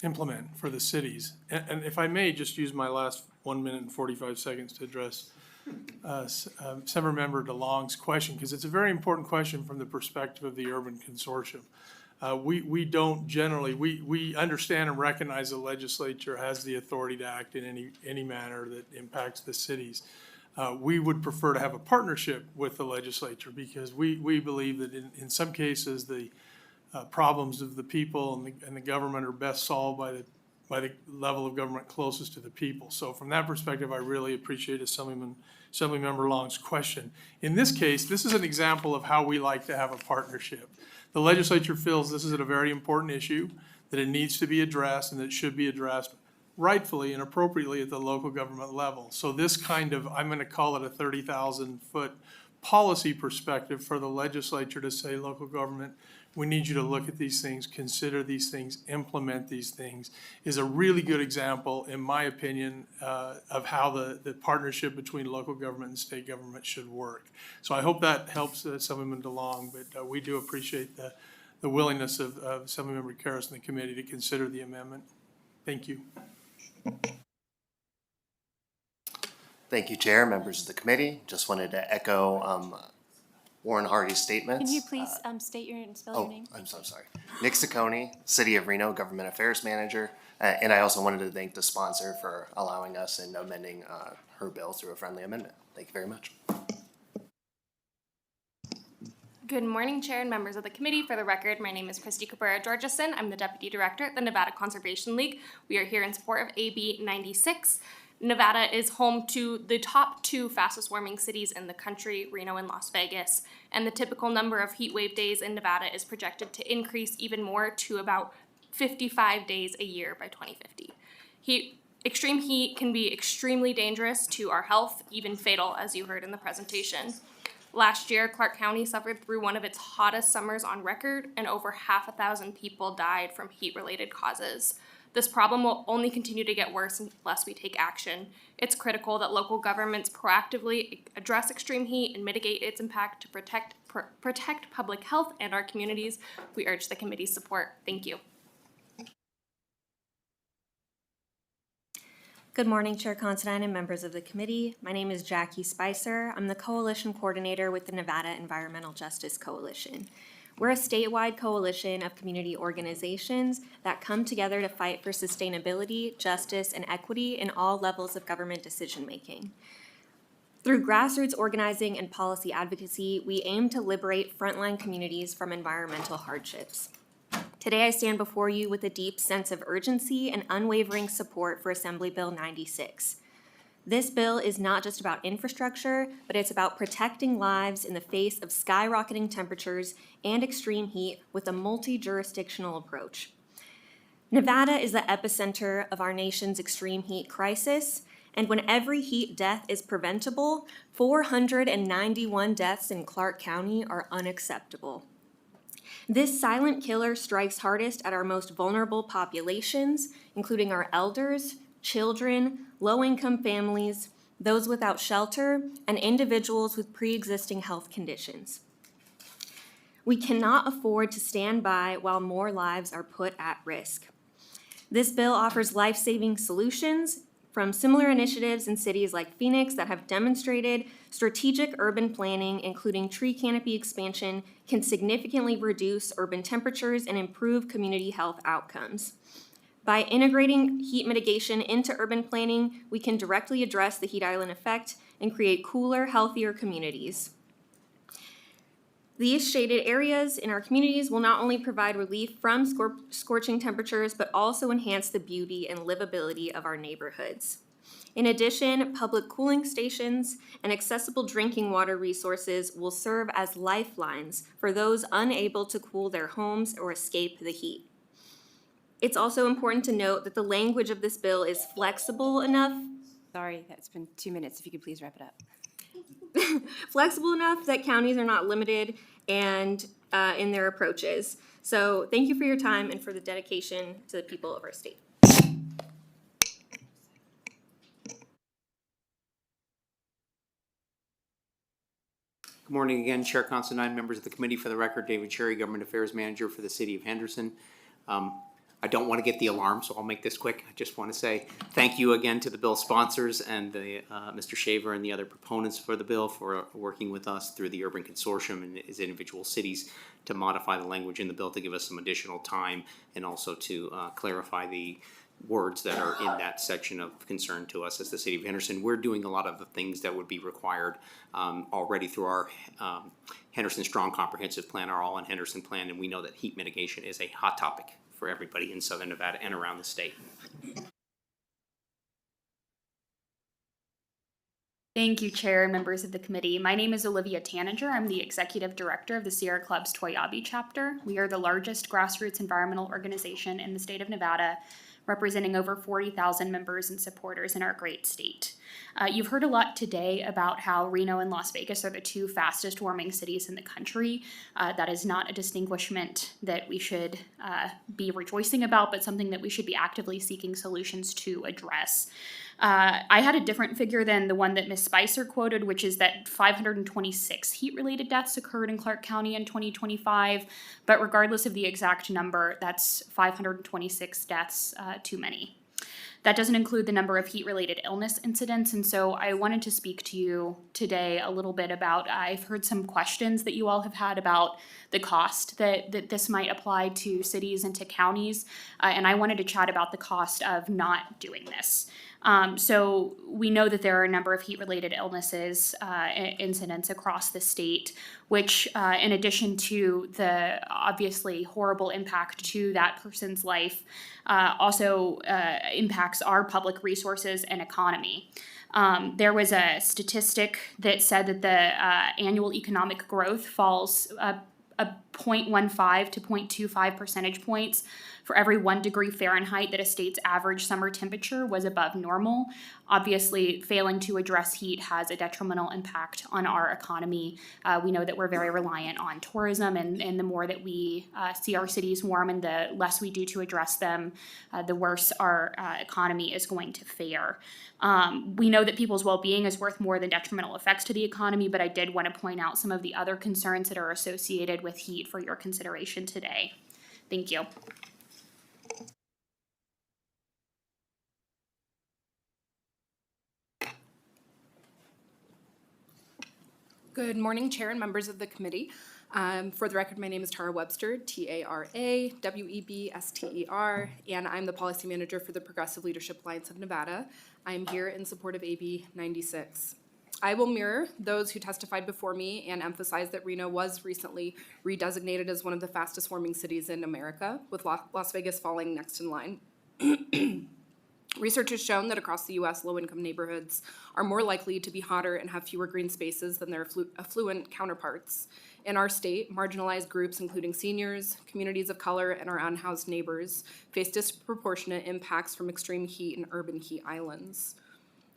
Speaker 14: implement for the cities. And if I may just use my last 1 minute and 45 seconds to address Assemblymember DeLong's question, because it's a very important question from the perspective of the Urban Consortium. We don't generally, we understand and recognize the legislature has the authority to act in any manner that impacts the cities. We would prefer to have a partnership with the legislature because we believe that in some cases the problems of the people and the government are best solved by the level of government closest to the people. So from that perspective, I really appreciate Assemblymember Long's question. In this case, this is an example of how we like to have a partnership. The legislature feels this is a very important issue, that it needs to be addressed and that it should be addressed rightfully and appropriately at the local government level. So this kind of, I'm going to call it a 30,000-foot policy perspective for the legislature to say, local government, we need you to look at these things, consider these things, implement these things, is a really good example, in my opinion, of how the partnership between local government and state government should work. So I hope that helps Assemblymember DeLong, but we do appreciate the willingness of Assemblymember Karras and the committee to consider the amendment. Thank you.
Speaker 4: Thank you, Chair, members of the committee. Just wanted to echo Warren Hardy's statements.
Speaker 1: Can you please state your and spell your name?
Speaker 4: I'm so sorry. Nick Ciccone, City of Reno Government Affairs Manager. And I also wanted to thank the sponsor for allowing us and amending her bill through a friendly amendment. Thank you very much.
Speaker 7: Good morning, Chair and members of the committee. For the record, my name is Christy Cabrera-Georgeson. I'm the Deputy Director at the Nevada Conservation League. We are here in support of AB 96. Nevada is home to the top 2 fastest warming cities in the country, Reno and Las Vegas, and the typical number of heat wave days in Nevada is projected to increase even more to about 55 days a year by 2050. Extreme heat can be extremely dangerous to our health, even fatal, as you heard in the presentation. Last year, Clark County suffered through one of its hottest summers on record, and over 5,000 people died from heat-related causes. This problem will only continue to get worse unless we take action. It's critical that local governments proactively address extreme heat and mitigate its impact to protect public health and our communities. We urge the committee's support. Thank you.
Speaker 19: Good morning, Chair Considine and members of the committee. My name is Jackie Spicer. I'm the Coalition Coordinator with the Nevada Environmental Justice Coalition. We're a statewide coalition of community organizations that come together to fight for sustainability, justice, and equity in all levels of government decision-making. Through grassroots organizing and policy advocacy, we aim to liberate frontline communities from environmental hardships. Today, I stand before you with a deep sense of urgency and unwavering support for Assembly Bill 96. This bill is not just about infrastructure, but it's about protecting lives in the face of skyrocketing temperatures and extreme heat with a multi-jurisdictional approach. Nevada is the epicenter of our nation's extreme heat crisis, and when every heat death is preventable, 491 deaths in Clark County are unacceptable. This silent killer strikes hardest at our most vulnerable populations, including our elders, children, low-income families, those without shelter, and individuals with pre-existing health conditions. We cannot afford to stand by while more lives are put at risk. This bill offers life-saving solutions from similar initiatives in cities like Phoenix that have demonstrated strategic urban planning, including tree canopy expansion, can significantly reduce urban temperatures and improve community health outcomes. By integrating heat mitigation into urban planning, we can directly address the heat island effect and create cooler, healthier communities. These shaded areas in our communities will not only provide relief from scorching temperatures, but also enhance the beauty and livability of our neighborhoods. In addition, public cooling stations and accessible drinking water resources will serve as lifelines for those unable to cool their homes or escape the heat. It's also important to note that the language of this bill is flexible enough.
Speaker 1: Sorry, that's been 2 minutes. If you could please wrap it up.
Speaker 19: Flexible enough that counties are not limited and in their approaches. So thank you for your time and for the dedication to the people of our state.
Speaker 5: Good morning again, Chair Considine, members of the committee. For the record, David Cherry, Government Affairs Manager for the City of Henderson. I don't want to get the alarm, so I'll make this quick. I just want to say thank you again to the bill sponsors and the Mr. Shaver and the other proponents for the bill for working with us through the Urban Consortium and as individual cities to modify the language in the bill to give us some additional time and also to clarify the words that are in that section of concern to us as the City of Henderson. We're doing a lot of the things that would be required already through our Henderson Strong Comprehensive Plan, our All in Henderson Plan, and we know that heat mitigation is a hot topic for everybody in Southern Nevada and around the state.
Speaker 6: Thank you, Chair and members of the committee. My name is Olivia Tanager. I'm the Executive Director of the Sierra Club's Toyabe chapter. We are the largest grassroots environmental organization in the state of Nevada, representing over 40,000 members and supporters in our great state. You've heard a lot today about how Reno and Las Vegas are the two fastest warming cities in the country. That is not a distinguishment that we should be rejoicing about, but something that we should be actively seeking solutions to address. I had a different figure than the one that Ms. Spicer quoted, which is that 526 heat-related deaths occurred in Clark County in 2025. But regardless of the exact number, that's 526 deaths too many. That doesn't include the number of heat-related illness incidents, and so I wanted to speak to you today a little bit about, I've heard some questions that you all have had about the cost that this might apply to cities and to counties, and I wanted to chat about the cost of not doing this. So we know that there are a number of heat-related illnesses, incidents across the state, which in addition to the obviously horrible impact to that person's life, also impacts our public resources and economy. There was a statistic that said that the annual economic growth falls a 0.15 to 0.25 percentage points for every 1 degree Fahrenheit that a state's average summer temperature was above normal. Obviously, failing to address heat has a detrimental impact on our economy. We know that we're very reliant on tourism, and the more that we see our cities warm and the less we do to address them, the worse our economy is going to fare. We know that people's well-being is worth more than detrimental effects to the economy, but I did want to point out some of the other concerns that are associated with heat for your consideration today. Thank you.
Speaker 9: Good morning, Chair and members of the committee. For the record, my name is Tara Webster, T-A-R-A-W-E-B-S-T-E-R, and I'm the Policy Manager for the Progressive Leadership Alliance of Nevada. I am here in support of AB 96. I will mirror those who testified before me and emphasize that Reno was recently redesignated as one of the fastest warming cities in America, with Las Vegas falling next in line. Research has shown that across the U.S., low-income neighborhoods are more likely to be hotter and have fewer green spaces than their affluent counterparts. In our state, marginalized groups, including seniors, communities of color, and our unhoused neighbors, face disproportionate impacts from extreme heat and urban heat islands.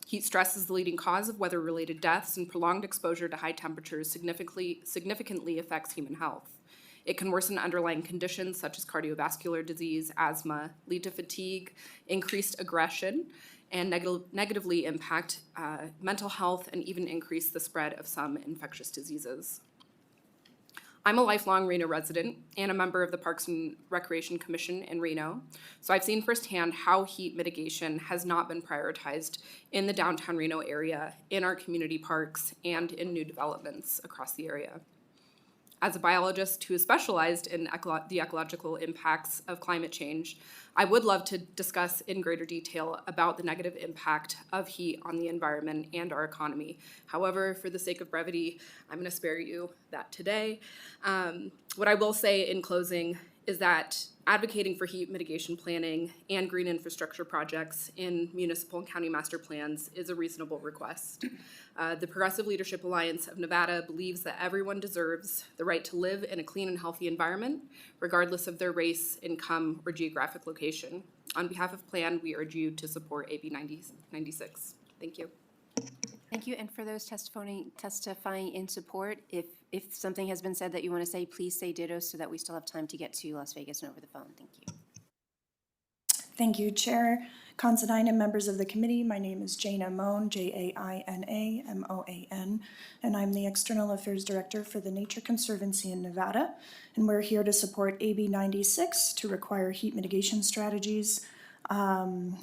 Speaker 9: Heat stress is the leading cause of weather-related deaths, and prolonged exposure to high temperatures significantly affects human health. It can worsen underlying conditions such as cardiovascular disease, asthma, lead to fatigue, increased aggression, and negatively impact mental health and even increase the spread of some infectious diseases. I'm a lifelong Reno resident and a member of the Parks and Recreation Commission in Reno, so I've seen firsthand how heat mitigation has not been prioritized in the downtown Reno area, in our community parks, and in new developments across the area. As a biologist who is specialized in the ecological impacts of climate change, I would love to discuss in greater detail about the negative impact of heat on the environment and our economy. However, for the sake of brevity, I'm going to spare you that today. What I will say in closing is that advocating for heat mitigation planning and green infrastructure projects in municipal and county master plans is a reasonable request. The Progressive Leadership Alliance of Nevada believes that everyone deserves the right to live in a clean and healthy environment, regardless of their race, income, or geographic location. On behalf of PLAN, we urge you to support AB 96. Thank you.
Speaker 1: Thank you. And for those testifying in support, if something has been said that you want to say, please say ditto so that we still have time to get to Las Vegas and over the phone. Thank you.
Speaker 8: Thank you, Chair Considine and members of the committee. My name is Jana Moan, Jainamoan, and I'm the External Affairs Director for the Nature Conservancy in Nevada. And we're here to support AB 96 to require heat mitigation strategies.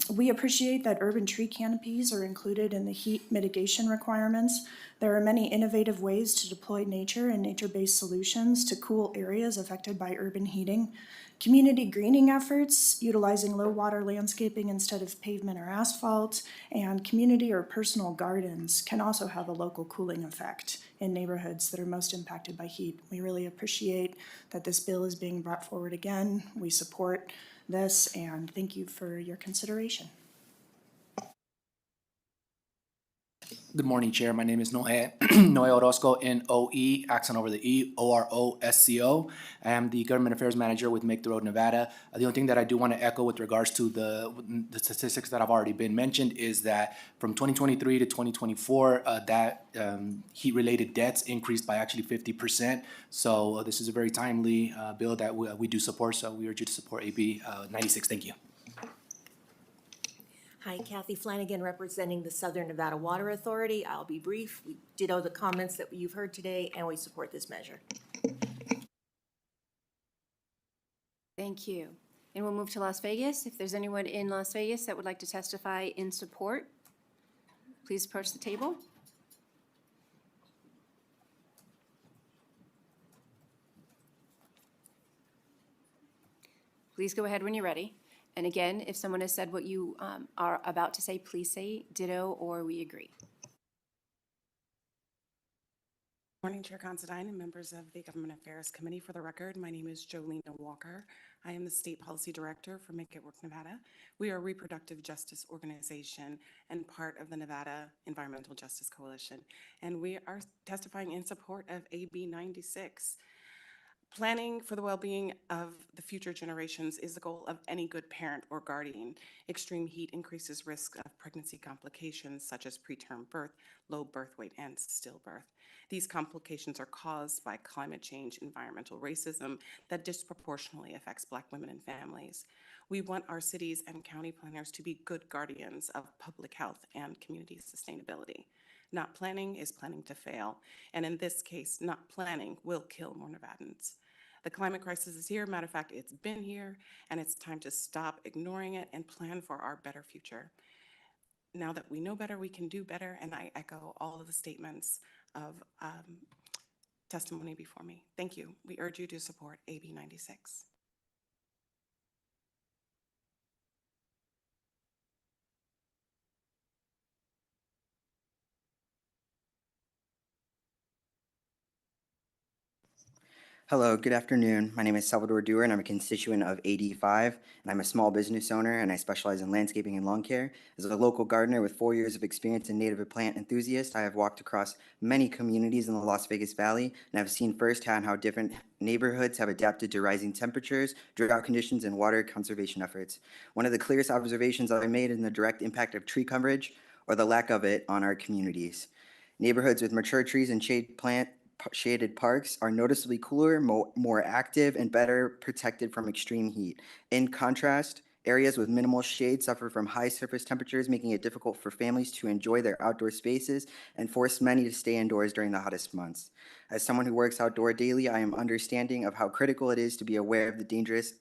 Speaker 8: We appreciate that urban tree canopies are included in the heat mitigation requirements. There are many innovative ways to deploy nature and nature-based solutions to cool areas affected by urban heating. Community greening efforts, utilizing low water landscaping instead of pavement or asphalt, and community or personal gardens can also have a local cooling effect in neighborhoods that are most impacted by heat. We really appreciate that this bill is being brought forward again. We support this, and thank you for your consideration.
Speaker 13: Good morning, Chair. My name is Noe Orozco, N-O-E, accent over the E, O-R-O-S-C-O. I am the Government Affairs Manager with Make the Road Nevada. The only thing that I do want to echo with regards to the statistics that have already been mentioned is that from 2023 to 2024, heat-related deaths increased by actually 50%. So this is a very timely bill that we do support, so we urge you to support AB 96. Thank you.
Speaker 18: Hi, Kathy Flanagan, representing the Southern Nevada Water Authority. I'll be brief. We ditto the comments that you've heard today, and we support this measure.
Speaker 1: Thank you. And we'll move to Las Vegas. If there's anyone in Las Vegas that would like to testify in support, please approach the table. Please go ahead when you're ready. And again, if someone has said what you are about to say, please say ditto or we agree.
Speaker 23: Morning, Chair Considine and members of the Government Affairs Committee. For the record, my name is Jolena Walker. I am the State Policy Director for Make It Work Nevada. We are a reproductive justice organization and part of the Nevada Environmental Justice Coalition. And we are testifying in support of AB 96. Planning for the well-being of the future generations is the goal of any good parent or guardian. Extreme heat increases risk of pregnancy complications such as preterm birth, low birth weight, and stillbirth. These complications are caused by climate change, environmental racism that disproportionately affects Black women and families. We want our cities and county planners to be good guardians of public health and community sustainability. Not planning is planning to fail, and in this case, not planning will kill more Nevadans. The climate crisis is here. Matter of fact, it's been here, and it's time to stop ignoring it and plan for our better future. Now that we know better, we can do better, and I echo all of the statements of testimony before me. Thank you. We urge you to support AB 96.
Speaker 24: Hello, good afternoon. My name is Salvador Dewar, and I'm a constituent of AD5, and I'm a small business owner, and I specialize in landscaping and lawn care. As a local gardener with 4 years of experience in native plant enthusiast, I have walked across many communities in the Las Vegas Valley, and I've seen firsthand how different neighborhoods have adapted to rising temperatures, drought conditions, and water conservation efforts. One of the clearest observations that I made is the direct impact of tree coverage, or the lack of it, on our communities. Neighborhoods with mature trees and shaded parks are noticeably cooler, more active, and better protected from extreme heat. In contrast, areas with minimal shade suffer from high surface temperatures, making it difficult for families to enjoy their outdoor spaces and force many to stay indoors during the hottest months. As someone who works outdoor daily, I am understanding of how critical it is to be aware of the dangers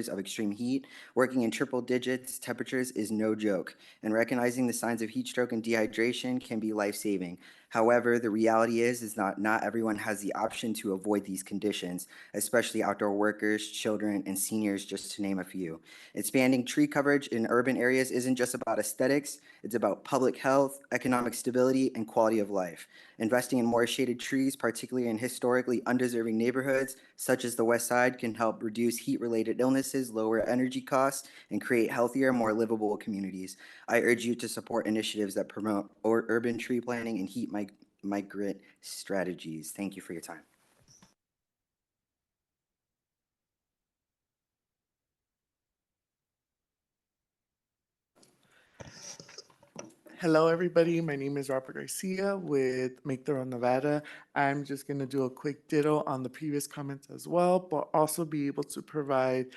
Speaker 24: of extreme heat. Working in triple digits temperatures is no joke, and recognizing the signs of heat stroke and dehydration can be life-saving. However, the reality is not everyone has the option to avoid these conditions, especially outdoor workers, children, and seniors, just to name a few. Expanding tree coverage in urban areas isn't just about aesthetics, it's about public health, economic stability, and quality of life. Investing in more shaded trees, particularly in historically undeserving neighborhoods, such as the West Side, can help reduce heat-related illnesses, lower energy costs, and create healthier, more livable communities. I urge you to support initiatives that promote urban tree planting and heat migrant strategies. Thank you for your time.
Speaker 15: Hello, everybody. My name is Robert Garcia with Make the Road Nevada. I'm just going to do a quick ditto on the previous comments as well, but also be able to provide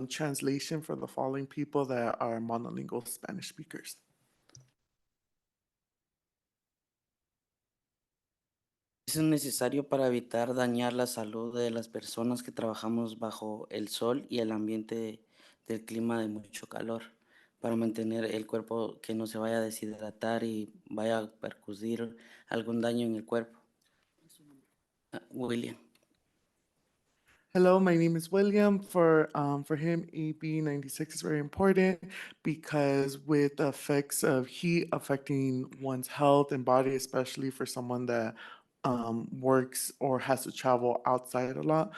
Speaker 15: translation for the following people that are monolingual Spanish speakers.
Speaker 16: Es necesario para evitar dañar la salud de las personas que trabajamos bajo el sol y el ambiente del clima de mucho calor, para mantener el cuerpo que no se vaya a deshidratar y vaya a percutir algún daño en el cuerpo. William.
Speaker 15: Hello, my name is William. For him, AB 96 is very important because with the effects of heat affecting one's health and body, especially for someone that works or has to travel outside a lot,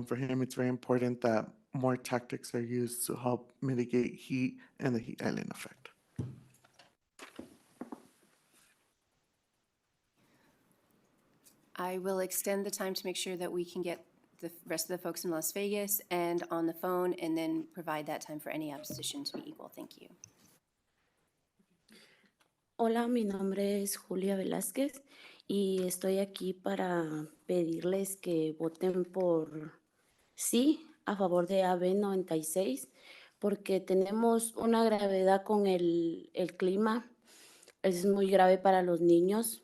Speaker 15: for him, it's very important that more tactics are used to help mitigate heat and the heat island effect.
Speaker 1: I will extend the time to make sure that we can get the rest of the folks in Las Vegas and on the phone, and then provide that time for any opposition to be equal. Thank you.
Speaker 22: Hola, mi nombre es Julia Velázquez y estoy aquí para pedirles que voten por sí a favor de AB 96 porque tenemos una gravedad con el clima. Es muy grave para los niños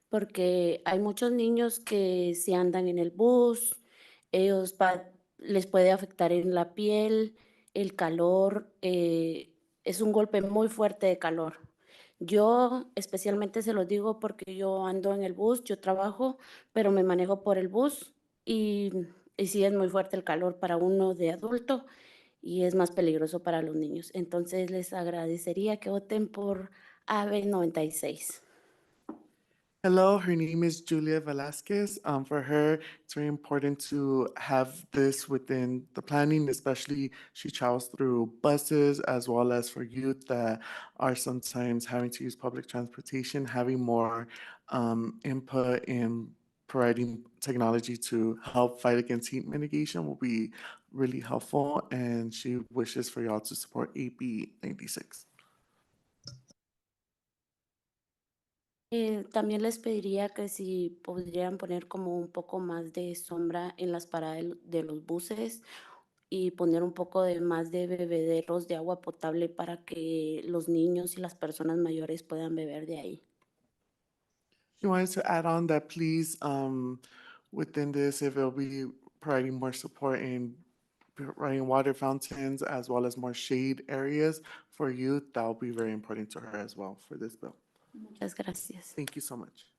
Speaker 22: porque hay muchos niños que si andan en el bus, les puede afectar en la piel, el calor, es un golpe muy fuerte de calor. Yo especialmente se los digo porque yo ando en el bus, yo trabajo, pero me manejo por el bus y sí es muy fuerte el calor para uno de adulto y es más peligroso para los niños. Entonces les agradecería que voten por AB 96.
Speaker 15: Hello, her name is Julia Velasquez. For her, it's very important to have this within the planning, especially she travels through buses as well as for youth that are sometimes having to use public transportation, having more input in providing technology to help fight against heat mitigation will be really helpful. And she wishes for y'all to support AB 96.
Speaker 22: También les pediría que si podrían poner como un poco más de sombra en las paradas de los buses y poner un poco de más de bebederos de agua potable para que los niños y las personas mayores puedan beber de ahí.
Speaker 15: She wanted to add on that please, within this, if it'll be providing more support in providing water fountains as well as more shade areas for youth, that will be very important to her as well for this bill.
Speaker 22: Muchas gracias.
Speaker 15: Thank you so much.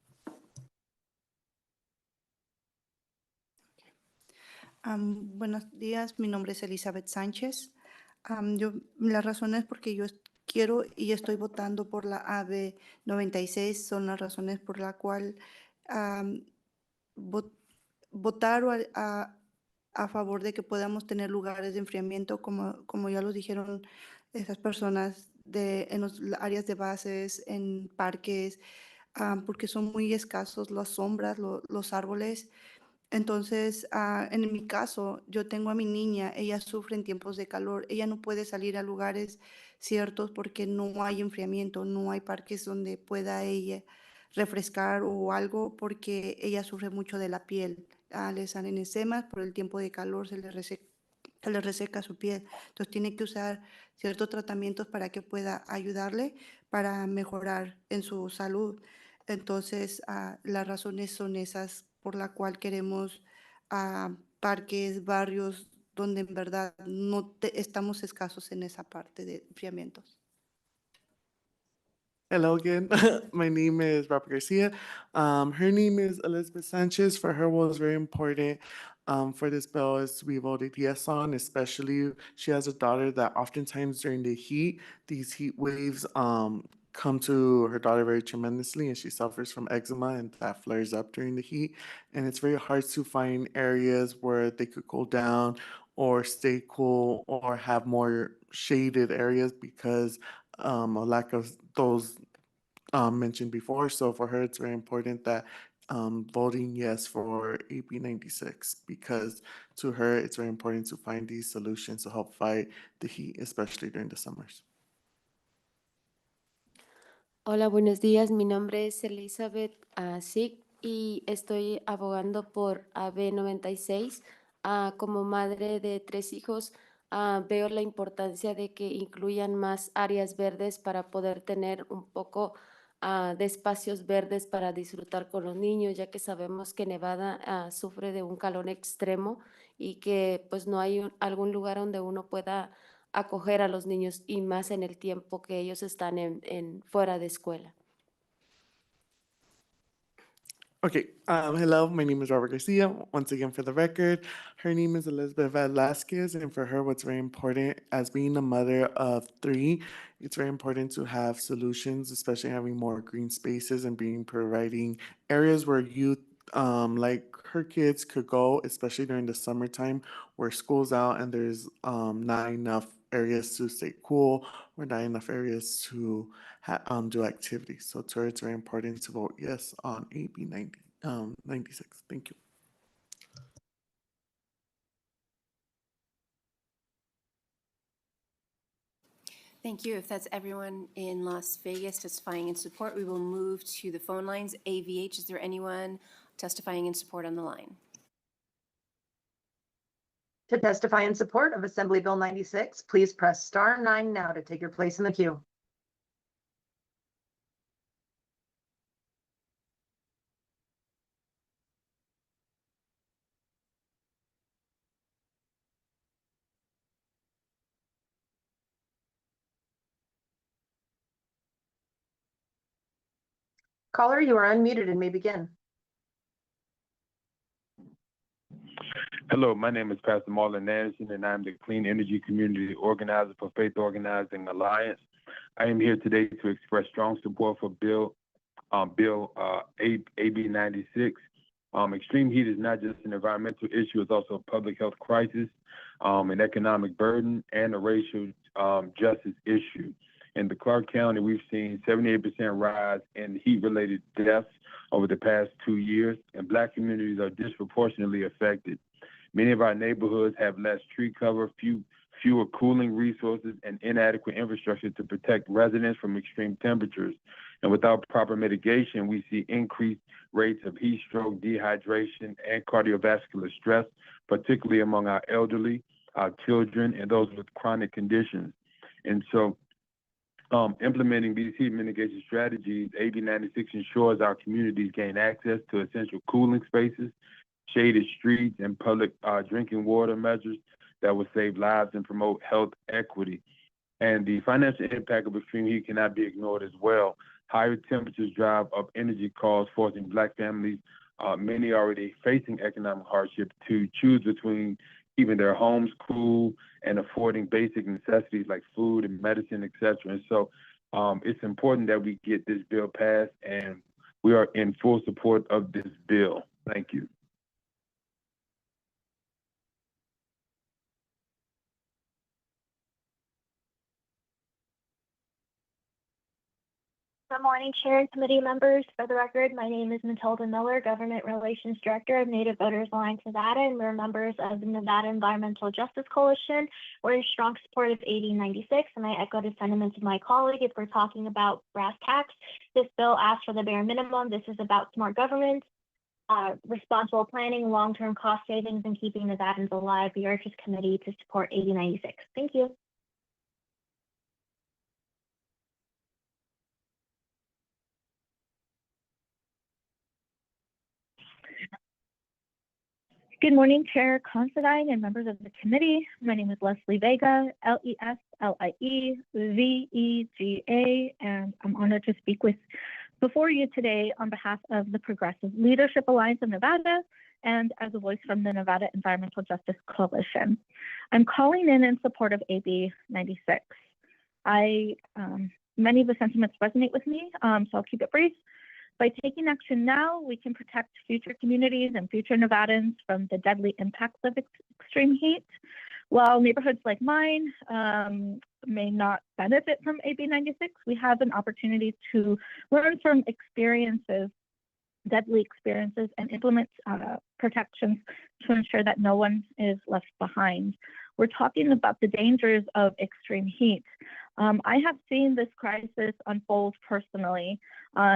Speaker 17: Buenos días, mi nombre es Elizabeth Sánchez. La razón es porque yo quiero y estoy votando por la AB 96, son las razones por la cual votar a favor de que podamos tener lugares de enfriamiento, como ya lo dijeron esas personas en las áreas de bases, en parques, porque son muy escasos las sombras, los árboles. Entonces, en mi caso, yo tengo a mi niña, ella sufre en tiempos de calor, ella no puede salir a lugares ciertos porque no hay enfriamiento, no hay parques donde pueda ella refrescar o algo porque ella sufre mucho de la piel. Le salen eczemas por el tiempo de calor, se le reseca su piel. Entonces tiene que usar ciertos tratamientos para que pueda ayudarle para mejorar en su salud. Entonces, las razones son esas por la cual queremos parques, barrios donde en verdad estamos escasos en esa parte de enfriamientos.
Speaker 15: Hello again. My name is Robert Garcia. Her name is Elizabeth Sanchez. For her, what was very important for this bill is we voted yes on, especially she has a daughter that oftentimes during the heat, these heat waves come to her daughter very tremendously, and she suffers from eczema, and that flares up during the heat. And it's very hard to find areas where they could cool down or stay cool or have more shaded areas because a lack of those mentioned before. So for her, it's very important that voting yes for AB 96 because to her, it's very important to find these solutions to help fight the heat, especially during the summers.
Speaker 11: Hola, buenos días. Mi nombre es Elizabeth Sig y estoy abogando por AB 96. Como madre de 3 hijos, veo la importancia de que incluyan más áreas verdes para poder tener un poco de espacios verdes para disfrutar con los niños, ya que sabemos que Nevada sufre de un calor extremo y que pues no hay algún lugar donde uno pueda acoger a los niños y más en el tiempo que ellos están fuera de escuela.
Speaker 15: Okay, hello, my name is Robert Garcia. Once again, for the record, her name is Elizabeth Velasquez, and for her, what's very important as being a mother of 3, it's very important to have solutions, especially having more green spaces and providing areas where youth like her kids could go, especially during the summertime where school's out and there's not enough areas to stay cool or not enough areas to do activities. So to her, it's very important to vote yes on AB 96. Thank you.
Speaker 1: Thank you. If that's everyone in Las Vegas testifying in support, we will move to the phone lines. AVH, is there anyone testifying in support on the line?
Speaker 12: To testify in support of Assembly Bill 96, please press star 9 now to take your place in the queue. Caller, you are unmuted and may begin.
Speaker 20: Hello, my name is Pastor Marlon Anderson, and I'm the Clean Energy Community Organizer for Faith Organizing Alliance. I am here today to express strong support for AB 96. Extreme heat is not just an environmental issue, it's also a public health crisis, an economic burden, and a racial justice issue. In the Clark County, we've seen 78% rise in heat-related deaths over the past 2 years, and Black communities are disproportionately affected. Many of our neighborhoods have less tree cover, fewer cooling resources, and inadequate infrastructure to protect residents from extreme temperatures. And without proper mitigation, we see increased rates of heat stroke, dehydration, and cardiovascular stress, particularly among our elderly, our children, and those with chronic conditions. And so implementing these heat mitigation strategies, AB 96 ensures our communities gain access to essential cooling spaces, shaded streets, and public drinking water measures that will save lives and promote health equity. And the financial impact of extreme heat cannot be ignored as well. Higher temperatures drive up energy costs, forcing Black families, many already facing economic hardship, to choose between keeping their homes cool and affording basic necessities like food and medicine, et cetera. And so it's important that we get this bill passed, and we are in full support of this bill. Thank you.
Speaker 21: Good morning, Chair and committee members. For the record, my name is Matilda Miller, Government Relations Director of Native Voters Alliance Nevada, and we're members of the Nevada Environmental Justice Coalition. We're in strong support of AB 96, and I echo the sentiments of my colleague. If we're talking about brass tacks, this bill asks for the bare minimum. This is about smart government, responsible planning, long-term cost savings, and keeping Nevadans alive. We urge this committee to support AB 96. Thank you. Good morning, Chair Considine and members of the committee. My name is Leslie Vega, Leslievega, and I'm honored to speak before you today on behalf of the Progressive Leadership Alliance of Nevada and as a voice from the Nevada Environmental Justice Coalition. I'm calling in support of AB 96. Many of the sentiments resonate with me, so I'll keep it brief. By taking action now, we can protect future communities and future Nevadans from the deadly impacts of extreme heat. While neighborhoods like mine may not benefit from AB 96, we have an opportunity to learn from deadly experiences, and implement protections to ensure that no one is left behind. We're talking about the dangers of extreme heat. I have seen this crisis unfold personally.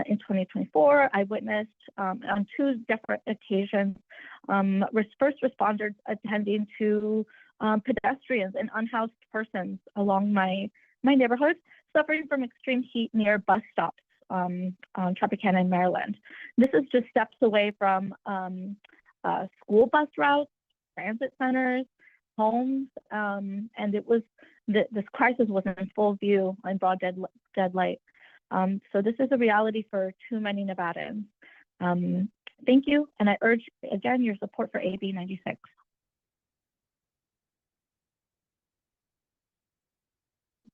Speaker 21: In 2024, I witnessed on 2 different occasions first responders attending to pedestrians and unhoused persons along my neighborhood suffering from extreme heat near bus stops on Tropicana in Maryland. This is just steps away from school bus routes, transit centers, homes, and this crisis was in full view in broad daylight. So this is a reality for too many Nevadans. Thank you, and I urge again your support for AB 96.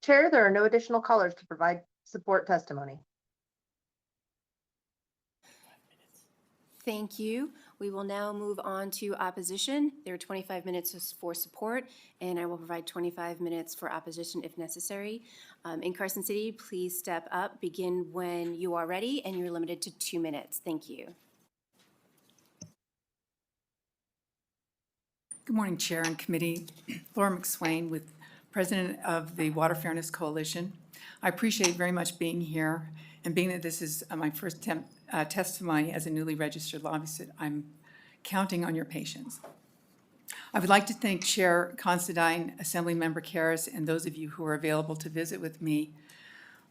Speaker 12: Chair, there are no additional callers to provide support testimony.
Speaker 1: Thank you. We will now move on to opposition. There are 25 minutes for support, and I will provide 25 minutes for opposition if necessary. In Carson City, please step up, begin when you are ready, and you're limited to 2 minutes. Thank you.
Speaker 2: Good morning, Chair and Committee. Laura McSwain, with President of the Water Fairness Coalition. I appreciate very much being here, and being that this is my first testimony as a newly registered lobbyist, I'm counting on your patience. I would like to thank Chair Considine, Assemblymember Karras, and those of you who are available to visit with me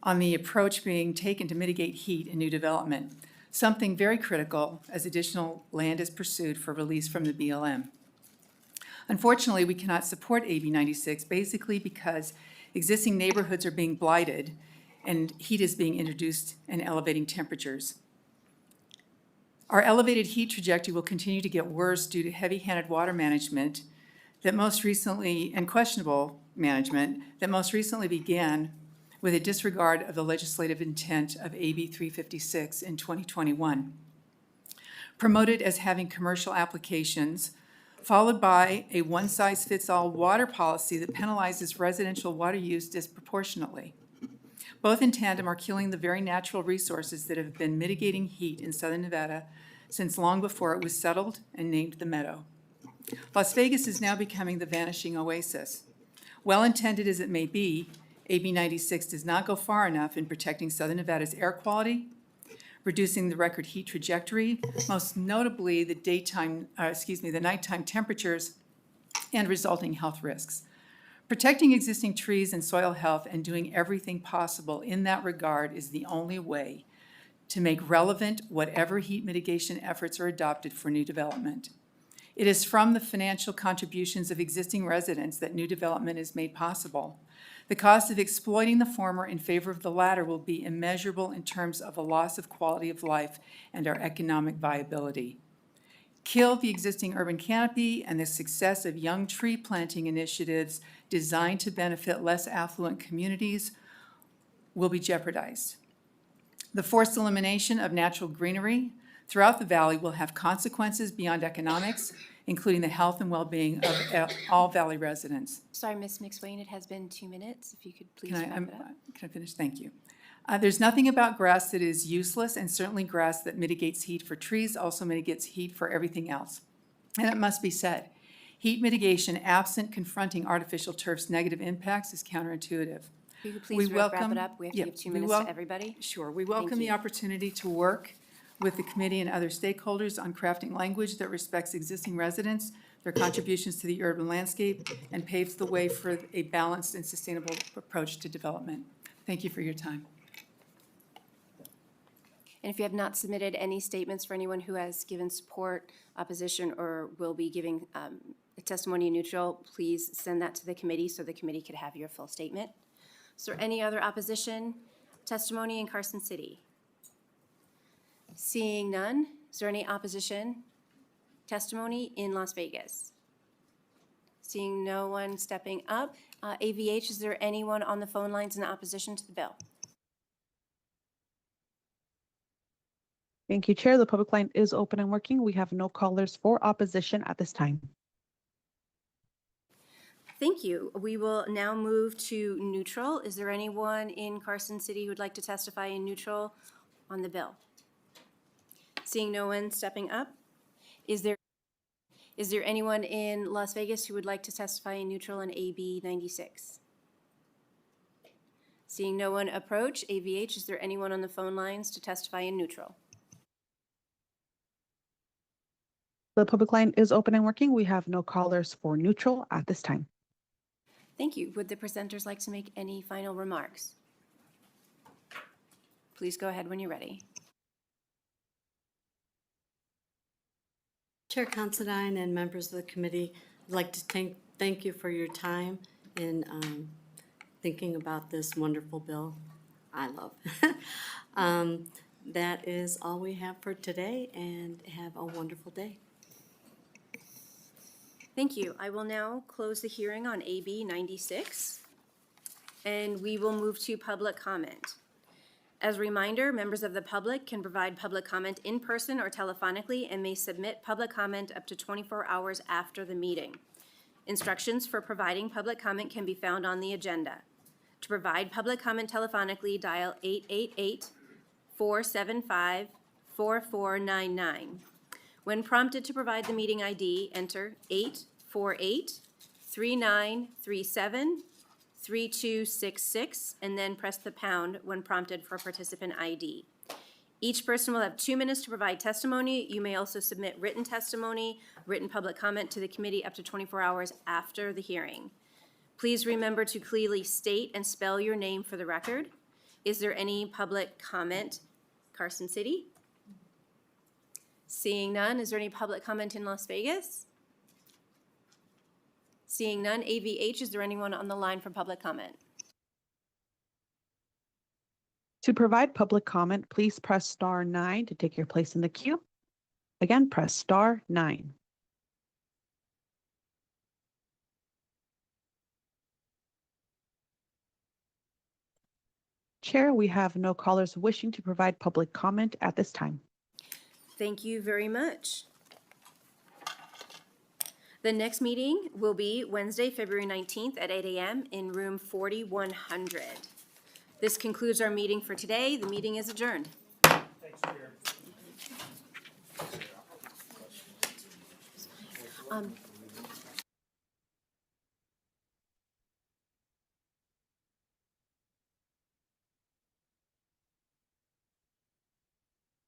Speaker 2: on the approach being taken to mitigate heat in new development, something very critical as additional land is pursued for release from the BLM. Unfortunately, we cannot support AB 96 basically because existing neighborhoods are being blighted and heat is being introduced and elevating temperatures. Our elevated heat trajectory will continue to get worse due to heavy-handed water management that most recently, and questionable management, that most recently began with a disregard of the legislative intent of AB 356 in 2021. Promoted as having commercial applications, followed by a one-size-fits-all water policy that penalizes residential water use disproportionately. Both in tandem are killing the very natural resources that have been mitigating heat in southern Nevada since long before it was settled and named the Meadow. Las Vegas is now becoming the vanishing oasis. Well-intended as it may be, AB 96 does not go far enough in protecting southern Nevada's air quality, reducing the record heat trajectory, most notably the nighttime temperatures and resulting health risks. Protecting existing trees and soil health and doing everything possible in that regard is the only way to make relevant whatever heat mitigation efforts are adopted for new development. It is from the financial contributions of existing residents that new development is made possible. The cost of exploiting the former in favor of the latter will be immeasurable in terms of a loss of quality of life and our economic viability. Kill the existing urban canopy, and the success of young tree planting initiatives designed to benefit less affluent communities will be jeopardized. The forced elimination of natural greenery throughout the valley will have consequences beyond economics, including the health and well-being of all valley residents.
Speaker 1: Sorry, Ms. McSwain, it has been 2 minutes. If you could please
Speaker 2: Can
Speaker 1: wrap it up.
Speaker 2: I finish? Thank you. There's nothing about grass that is useless, and certainly grass that mitigates heat for trees also mitigates heat for everything else. And it must be said, heat mitigation absent confronting artificial turf's negative impacts is counterintuitive.
Speaker 1: If you could please wrap it up. We have to give 2 minutes to everybody.
Speaker 2: Sure. We welcome the opportunity to work with the committee and other stakeholders on crafting language that respects existing residents, their contributions to the urban landscape, and paves the way for a balanced and sustainable approach to development. Thank you for your time.
Speaker 1: And if you have not submitted any statements for anyone who has given support, opposition, or will be giving a testimony in neutral, please send that to the committee so the committee could have your full statement. Is there any other opposition testimony in Carson City? Seeing none, is there any opposition testimony in Las Vegas? Seeing no one stepping up, AVH, is there anyone on the phone lines in opposition to the bill?
Speaker 3: Thank you, Chair. The public line is open and working. We have no callers for opposition at this time.
Speaker 1: Thank you. We will now move to neutral. Is there anyone in Carson City who would like to testify in neutral on the bill? Seeing no one stepping up, is there anyone in Las Vegas who would like to testify in neutral on AB 96? Seeing no one approach, AVH, is there anyone on the phone lines to testify in neutral?
Speaker 3: The public line is open and working. We have no callers for neutral at this time.
Speaker 1: Thank you. Would the presenters like to make any final remarks? Please go ahead when you're ready.
Speaker 22: Chair Considine and members of the committee, I'd like to thank you for your time in thinking about this wonderful bill I love. That is all we have for today, and have a wonderful day.
Speaker 1: Thank you. I will now close the hearing on AB 96, and we will move to public comment. As a reminder, members of the public can provide public comment in person or telephonically and may submit public comment up to 24 hours after the meeting. Instructions for providing public comment can be found on the agenda. To provide public comment telephonically, dial 888-475-4499. When prompted to provide the meeting ID, enter 848-3937-3266, and then press the pound when prompted for participant ID. Each person will have 2 minutes to provide testimony. You may also submit written testimony, written public comment to the committee up to 24 hours after the hearing. Please remember to clearly state and spell your name for the record. Is there any public comment, Carson City? Seeing none, is there any public comment in Las Vegas? Seeing none, AVH, is there anyone on the line for public comment?
Speaker 3: To provide public comment, please press *9 to take your place in the queue. Again, press *9. Chair, we have no callers wishing to provide public comment at this time.
Speaker 1: Thank you very much. The next meeting will be Wednesday, February 19th at 8 a.m. in room 4100. This concludes our meeting for today. The meeting is adjourned.
Speaker 5: Thanks, Chair.